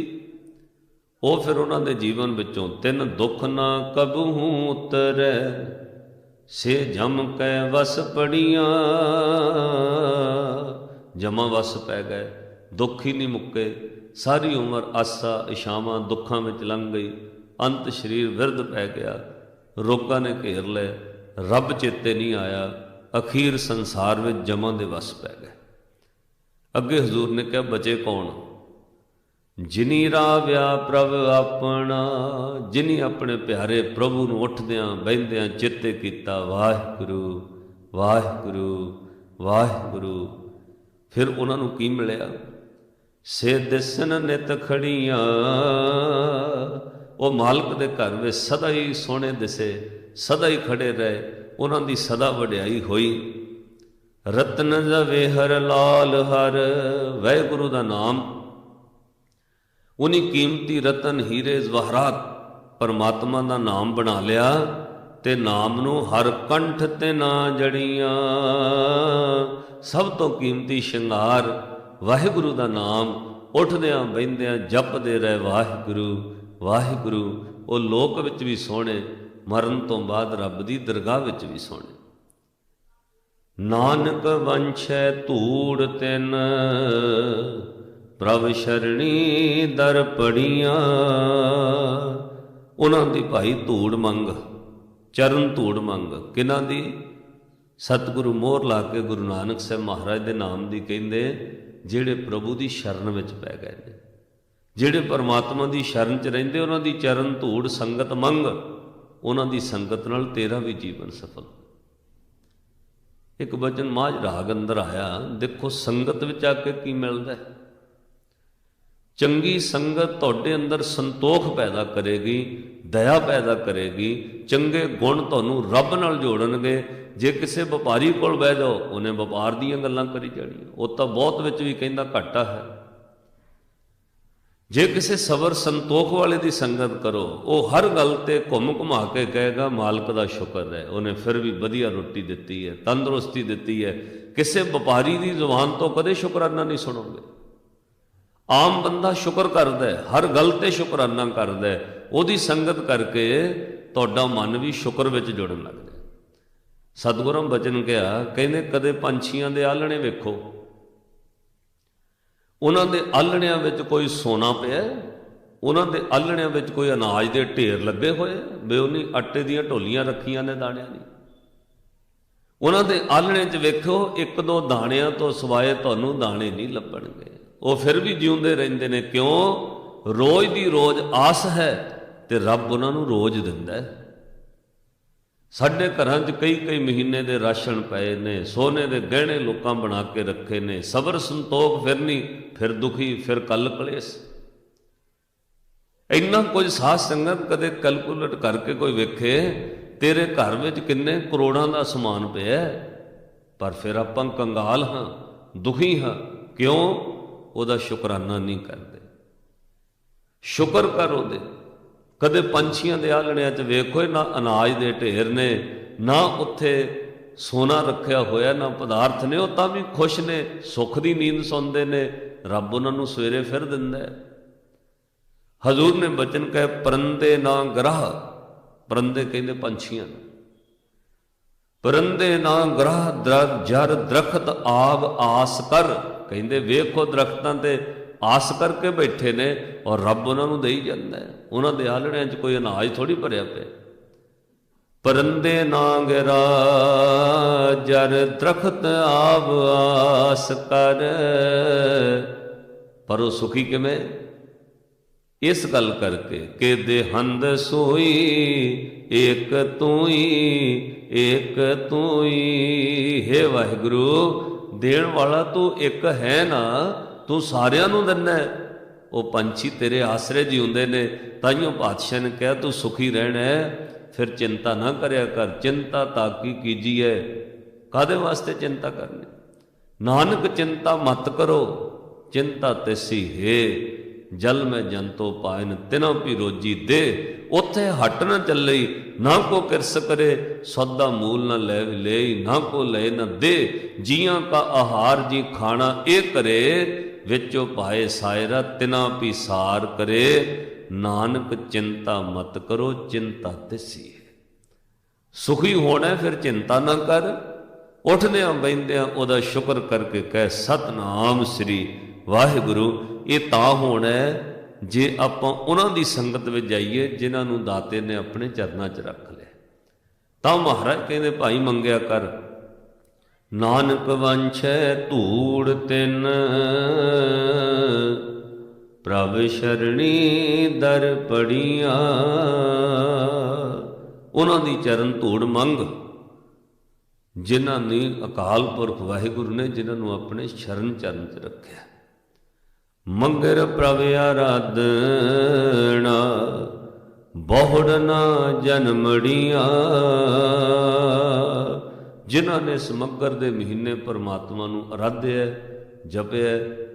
ਉਹ ਫਿਰ ਉਹਨਾਂ ਦੇ ਜੀਵਨ ਵਿੱਚੋਂ 3 ਦੁੱਖ ਨਾ ਕਬਹੂ ਉਤਰੈ, ਸੇ ਜਮ ਕੈ ਵਸ ਪੜੀਆਂ। ਜਮਾਂ ਵਸ ਪੈ ਗਏ, ਦੁੱਖ ਹੀ ਨਹੀਂ ਮੁੱਕੇ। ਸਾਰੀ ਉਮਰ ਆਸਾ ਇਸ਼ਾਵਾਂ ਦੁੱਖਾਂ ਵਿੱਚ ਲੰਘ ਗਈ, ਅੰਤ ਸਰੀਰ ਵਿਰਧ ਪੈ ਗਿਆ, ਰੋਗਾਂ ਨੇ ਘੇਰ ਲਏ, ਰੱਬ ਚੇਤੇ ਨਹੀਂ ਆਇਆ, ਅਖੀਰ ਸੰਸਾਰ ਵਿੱਚ ਜਮਾਂ ਦੇ ਵਸ ਪੈ ਗਏ। ਅੱਗੇ ਹਜ਼ੂਰ ਨੇ ਕਿਹਾ ਬਚੇ ਕੌਣ? ਜਿਨੀ ਰਾਵਿਆ ਪ੍ਰਭ ਆਪਣਾ। ਜਿਨੀ ਆਪਣੇ ਪਿਆਰੇ ਪ੍ਰਭੂ ਨੂੰ ਉੱਠਦਿਆਂ ਬਹਿੰਦਿਆਂ ਚੇਤੇ ਕੀਤਾ, ਵਾਹਿਗੁਰੂ ਵਾਹਿਗੁਰੂ ਵਾਹਿਗੁਰੂ। ਫਿਰ ਉਹਨਾਂ ਨੂੰ ਕੀ ਮਿਲਿਆ? ਸੇ ਦਿਸਨ ਨਿਤ ਖੜੀਆਂ। ਉਹ ਮਾਲਕ ਦੇ ਘਰ ਵਿੱਚ ਸਦਾ ਹੀ ਸੋਹਣੇ ਦਿਸੇ, ਸਦਾ ਹੀ ਖੜੇ ਰਹੇ, ਉਹਨਾਂ ਦੀ ਸਦਾ ਵਡਿਆਈ ਹੋਈ। ਰਤਨ ਜਵੇ ਹਰ ਲਾਲ ਹਰ। ਵਾਹਿਗੁਰੂ ਦਾ ਨਾਮ ਉਹਨੀ ਕੀਮਤੀ ਰਤਨ ਹੀਰੇ ਜਵਾਹਰਾਤ ਪਰਮਾਤਮਾ ਦਾ ਨਾਮ ਬਣਾ ਲਿਆ ਤੇ ਨਾਮ ਨੂੰ ਹਰ ਕੰਠ ਤੇ ਨਾ ਜੜੀਆਂ। ਸਭ ਤੋਂ ਕੀਮਤੀ ਸ਼ਿੰਗਾਰ ਵਾਹਿਗੁਰੂ ਦਾ ਨਾਮ। ਉੱਠਦਿਆਂ ਬਹਿੰਦਿਆਂ ਜਪਦੇ ਰਹੇ ਵਾਹਿਗੁਰੂ ਵਾਹਿਗੁਰੂ। ਉਹ ਲੋਕ ਵਿੱਚ ਵੀ ਸੋਹਣੇ, ਮਰਨ ਤੋਂ ਬਾਅਦ ਰੱਬ ਦੀ ਦਰਗਾਹ ਵਿੱਚ ਵੀ ਸੋਹਣੇ। ਨਾਨਕ ਵੰਸ਼ੈ ਧੂੜ ਤਿਨ, ਪ੍ਰਭ ਸ਼ਰਣੀ ਦਰ ਪੜੀਆਂ। ਉਹਨਾਂ ਦੀ ਭਾਈ ਧੂੜ ਮੰਗ, ਚਰਨ ਧੂੜ ਮੰਗ। ਕਿਹਨਾਂ ਦੀ? ਸਤਿਗੁਰੂ ਮੋਹਰ ਲਾ ਕੇ ਗੁਰੂ ਨਾਨਕ ਸਾਹਿਬ ਮਹਾਰਾਜ ਦੇ ਨਾਮ ਦੀ ਕਹਿੰਦੇ, ਜਿਹੜੇ ਪ੍ਰਭੂ ਦੀ ਸ਼ਰਨ ਵਿੱਚ ਪੈ ਗਏ ਨੇ, ਜਿਹੜੇ ਪਰਮਾਤਮਾ ਦੀ ਸ਼ਰਨ 'ਚ ਰਹਿੰਦੇ, ਉਹਨਾਂ ਦੀ ਚਰਨ ਧੂੜ ਸੰਗਤ ਮੰਗ। ਉਹਨਾਂ ਦੀ ਸੰਗਤ ਨਾਲ ਤੇਰਾ ਵੀ ਜੀਵਨ ਸਫਲ। ਇੱਕ ਬਚਨ ਮਾਝ ਰਾਗ ਅੰਦਰ ਆਇਆ, ਦੇਖੋ ਸੰਗਤ ਵਿੱਚ ਆ ਕੇ ਕੀ ਮਿਲਦਾ। ਚੰਗੀ ਸੰਗਤ ਤੁਹਾਡੇ ਅੰਦਰ ਸੰਤੋਖ ਪੈਦਾ ਕਰੇਗੀ, ਦਇਆ ਪੈਦਾ ਕਰੇਗੀ, ਚੰਗੇ ਗੁਣ ਤੁਹਾਨੂੰ ਰੱਬ ਨਾਲ ਜੋੜਨਗੇ। ਜੇ ਕਿਸੇ ਵਪਾਰੀ ਕੋਲ ਬਹਿ ਜਾਓ, ਉਹਨੇ ਵਪਾਰ ਦੀਆਂ ਗੱਲਾਂ ਕਰੀ ਜਾਣੀਆਂ, ਉਹ ਤਾਂ ਬਹੁਤ ਵਿੱਚ ਵੀ ਕਹਿੰਦਾ ਘਾਟਾ ਹੈ। ਜੇ ਕਿਸੇ ਸਬਰ ਸੰਤੋਖ ਵਾਲੇ ਦੀ ਸੰਗਤ ਕਰੋ, ਉਹ ਹਰ ਗੱਲ ਤੇ ਘੁੰਮ ਘੁਮਾ ਕੇ ਕਹੇਗਾ ਮਾਲਕ ਦਾ ਸ਼ੁਕਰ ਹੈ, ਉਹਨੇ ਫਿਰ ਵੀ ਵਧੀਆ ਰੋਟੀ ਦਿੱਤੀ ਹੈ, ਤੰਦਰੁਸਤੀ ਦਿੱਤੀ ਹੈ। ਕਿਸੇ ਵਪਾਰੀ ਦੀ ਜ਼ੁਬਾਨ ਤੋਂ ਕਦੇ ਸ਼ੁਕਰਾਨਾ ਨਹੀਂ ਸੁਣੋਗੇ। ਆਮ ਬੰਦਾ ਸ਼ੁਕਰ ਕਰਦਾ ਹੈ, ਹਰ ਗੱਲ ਤੇ ਸ਼ੁਕਰਾਨਾ ਕਰਦਾ ਹੈ। ਉਹਦੀ ਸੰਗਤ ਕਰਕੇ ਤੁਹਾਡਾ ਮਨ ਵੀ ਸ਼ੁਕਰ ਵਿੱਚ ਜੁੜਨ ਲੱਗਦਾ। ਸਤਿਗੁਰਾਂ ਬਚਨ ਕਿਹਾ, ਕਹਿੰਦੇ ਕਦੇ ਪੰਛੀਆਂ ਦੇ ਆਲਣੇ ਵੇਖੋ, ਉਹਨਾਂ ਦੇ ਆਲਣਿਆਂ ਵਿੱਚ ਕੋਈ ਸੋਨਾ ਪਿਆ, ਉਹਨਾਂ ਦੇ ਆਲਣਿਆਂ ਵਿੱਚ ਕੋਈ ਅਨਾਜ ਦੇ ਢੇਰ ਲੱਗੇ ਹੋਏ, ਬੇਉਨੀ ਆਟੇ ਦੀਆਂ ਢੋਲੀਆਂ ਰੱਖੀਆਂ ਨੇ ਦਾਣਿਆਂ ਦੀ। ਉਹਨਾਂ ਦੇ ਆਲਣੇ 'ਚ ਵੇਖੋ, 1-2 ਦਾਣਿਆਂ ਤੋਂ ਸਿਵਾਏ ਤੁਹਾਨੂੰ ਦਾਣੇ ਨਹੀਂ ਲੱਭਣਗੇ। ਉਹ ਫਿਰ ਵੀ ਜਿਉਂਦੇ ਰਹਿੰਦੇ ਨੇ। ਕਿਉਂ? ਰੋਜ਼ ਦੀ ਰੋਜ਼ ਆਸ ਹੈ ਤੇ ਰੱਬ ਉਹਨਾਂ ਨੂੰ ਰੋਜ਼ ਦਿੰਦਾ ਹੈ। ਸਾਡੇ ਘਰਾਂ 'ਚ ਕਈ ਮਹੀਨੇ ਦੇ ਰਾਸ਼ਨ ਪਏ ਨੇ, ਸੋਨੇ ਦੇ ਗਹਿਣੇ ਲੋਕਾਂ ਬਣਾ ਕੇ ਰੱਖੇ ਨੇ। ਸਬਰ ਸੰਤੋਖ ਫਿਰ ਨਹੀਂ, ਫਿਰ ਦੁਖੀ, ਫਿਰ ਕੱਲ ਕਲੇਸ਼। ਇੰਨਾ ਕੁਝ ਸਾਧ ਸੰਗਤ ਕਦੇ ਕੈਲਕੂਲੇਟ ਕਰਕੇ ਕੋਈ ਵੇਖੇ, ਤੇਰੇ ਘਰ ਵਿੱਚ ਕਿੰਨੇ ਕਰੋੜਾਂ ਦਾ ਸਮਾਨ ਪਿਆ, ਪਰ ਫਿਰ ਆਪਾਂ ਕੰਗਾਲ ਹਾਂ, ਦੁਖੀ ਹਾਂ। ਕਿਉਂ? ਉਹਦਾ ਸ਼ੁਕਰਾਨਾ ਨਹੀਂ ਕਰਦੇ। ਸ਼ੁਕਰ ਕਰ ਉਹਦੇ। ਕਦੇ ਪੰਛੀਆਂ ਦੇ ਆਲਣਿਆਂ 'ਚ ਵੇਖੋ, ਨਾ ਅਨਾਜ ਦੇ ਢੇਰ ਨੇ, ਨਾ ਉੱਥੇ सोना रखिया होया ना पदार्थ ने, वो तां भी खुश ने, सुख की नींद सौंदे ने, रब उन्होंने सवेरे फिर दिंदा है। हजूर ने बचन कहे परंदे ना ग्रह, परंदे कहते पंछियां, परंदे ना ग्रह जर दरखत आग आस कर, कहते वेखो दरख्तां ते आस करके बैठे ने और रब उन्होंने देई जांदा है। उन्होंने आलड़ियां च कोई अनाज थोड़ी भरिया पे। परंदे ना गिरा जर दरखत आव आस कर, पर वो सुखी किवें? इस गल करके कि देहंद सोई एक तू ही, एक तू ही। हे वाहिगुरु, देण वाला तू एक है ना, तू सारियां नूं दिंदा है। वो पंछी तेरे आसरे जिउंदे ने, ताइयों पातशाह ने कहा तू सुखी रहना है, फिर चिंता ना करया कर। चिंता ताकी कीजिए, कादे वास्ते चिंता करनी? नानक चिंता मत करो, चिंता तिसी है जल में जंतो पायन तिना भी रोजी दे। उत्थे हट न चले, ना को किरस करे, सौदा मूल न ले ले, ना को ले न दे। जियां का आहार जी खाना ए करे, विचो पाए सायरा तिना भी सार करे। नानक चिंता मत करो, चिंता तिसी है। सुखी होना फिर चिंता ना कर। उठद्या बहिंद्या उहदा शुक्र करके कह सतनाम श्री वाहिगुरु। ये तां होना है जे आपां उन्हां दी संगत विच जाइए जिन्हां नूं दाते ने अपने चरनां च रख लिया। तां महाराज कहंदे भाई मंगया कर, नानक वंशै धूड़ तिन प्रभ शरणी दर पड़िया। उन्हां दी चरण धूड़ मंग जिन्हां ने अकाल पुरख वाहिगुरु ने जिन्हां नूं अपने शरण चरण च रखिया। मंगर प्रभ आराधना बहुड़ ना जन्मड़िया। जिन्हां ने इस मगर दे महीने परमात्मा नूं आराध्या जपिया,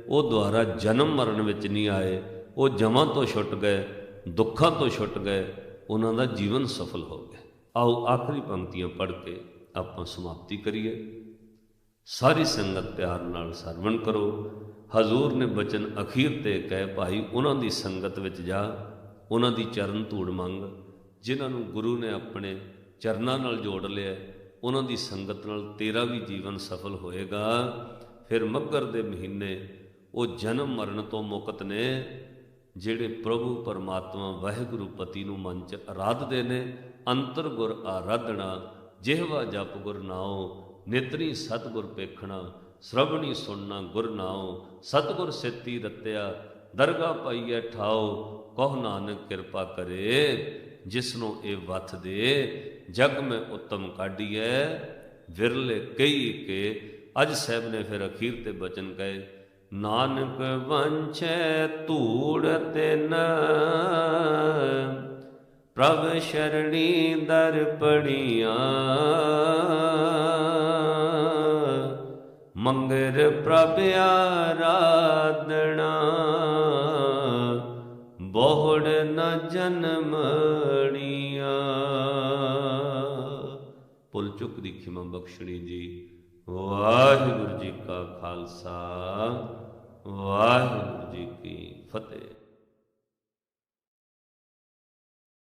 वो द्वारा जन्म मरण विच नहीं आए, वो जमां तो छुट गए, दुखों तो छुट गए, उन्हां दा जीवन सफल हो गया। आओ आखिरी पंक्तियां पढ़ के आपां समाप्ति करिए। सारी संगत प्यार नाल सरवण करो। हजूर ने बचन अखीर ते कहे भाई उन्हां दी संगत विच जा, उन्हां दी चरण धूड़ मंग जिन्हां नूं गुरु ने अपने चरनां नाल जोड़ लिया। उन्हां दी संगत नाल तेरा भी जीवन सफल होएगा। फिर मगर दे महीने वो जन्म मरण तो मुक्त ने, जिहड़े प्रभु परमात्मा वाहिगुरु पति नूं मन च आराधदे ने। अंतर गुर आराधना जिहवा जप गुर नाओ, नेतरी सतगुर पेखना, श्रवणी सुनना गुर नाओ। सतगुर सिद्धि रत्या दरगाह पाईए ठाओ, कहो नानक कृपा करे जिसनों ए वथ दे। जग में उत्तम काढ़िए विरले कई के। अज साहब ने फिर अखीर ते बचन कहे, नानक वंशै धूड़ तिन प्रभ शरणी दर पड़िया। मंगर प्रभ आराधना बहुड़ न जन्मड़िया। पुल चुक दी खिमा बख्शणी जी। वाहिगुरु जी का खालसा, वाहिगुरु जी की फतेह।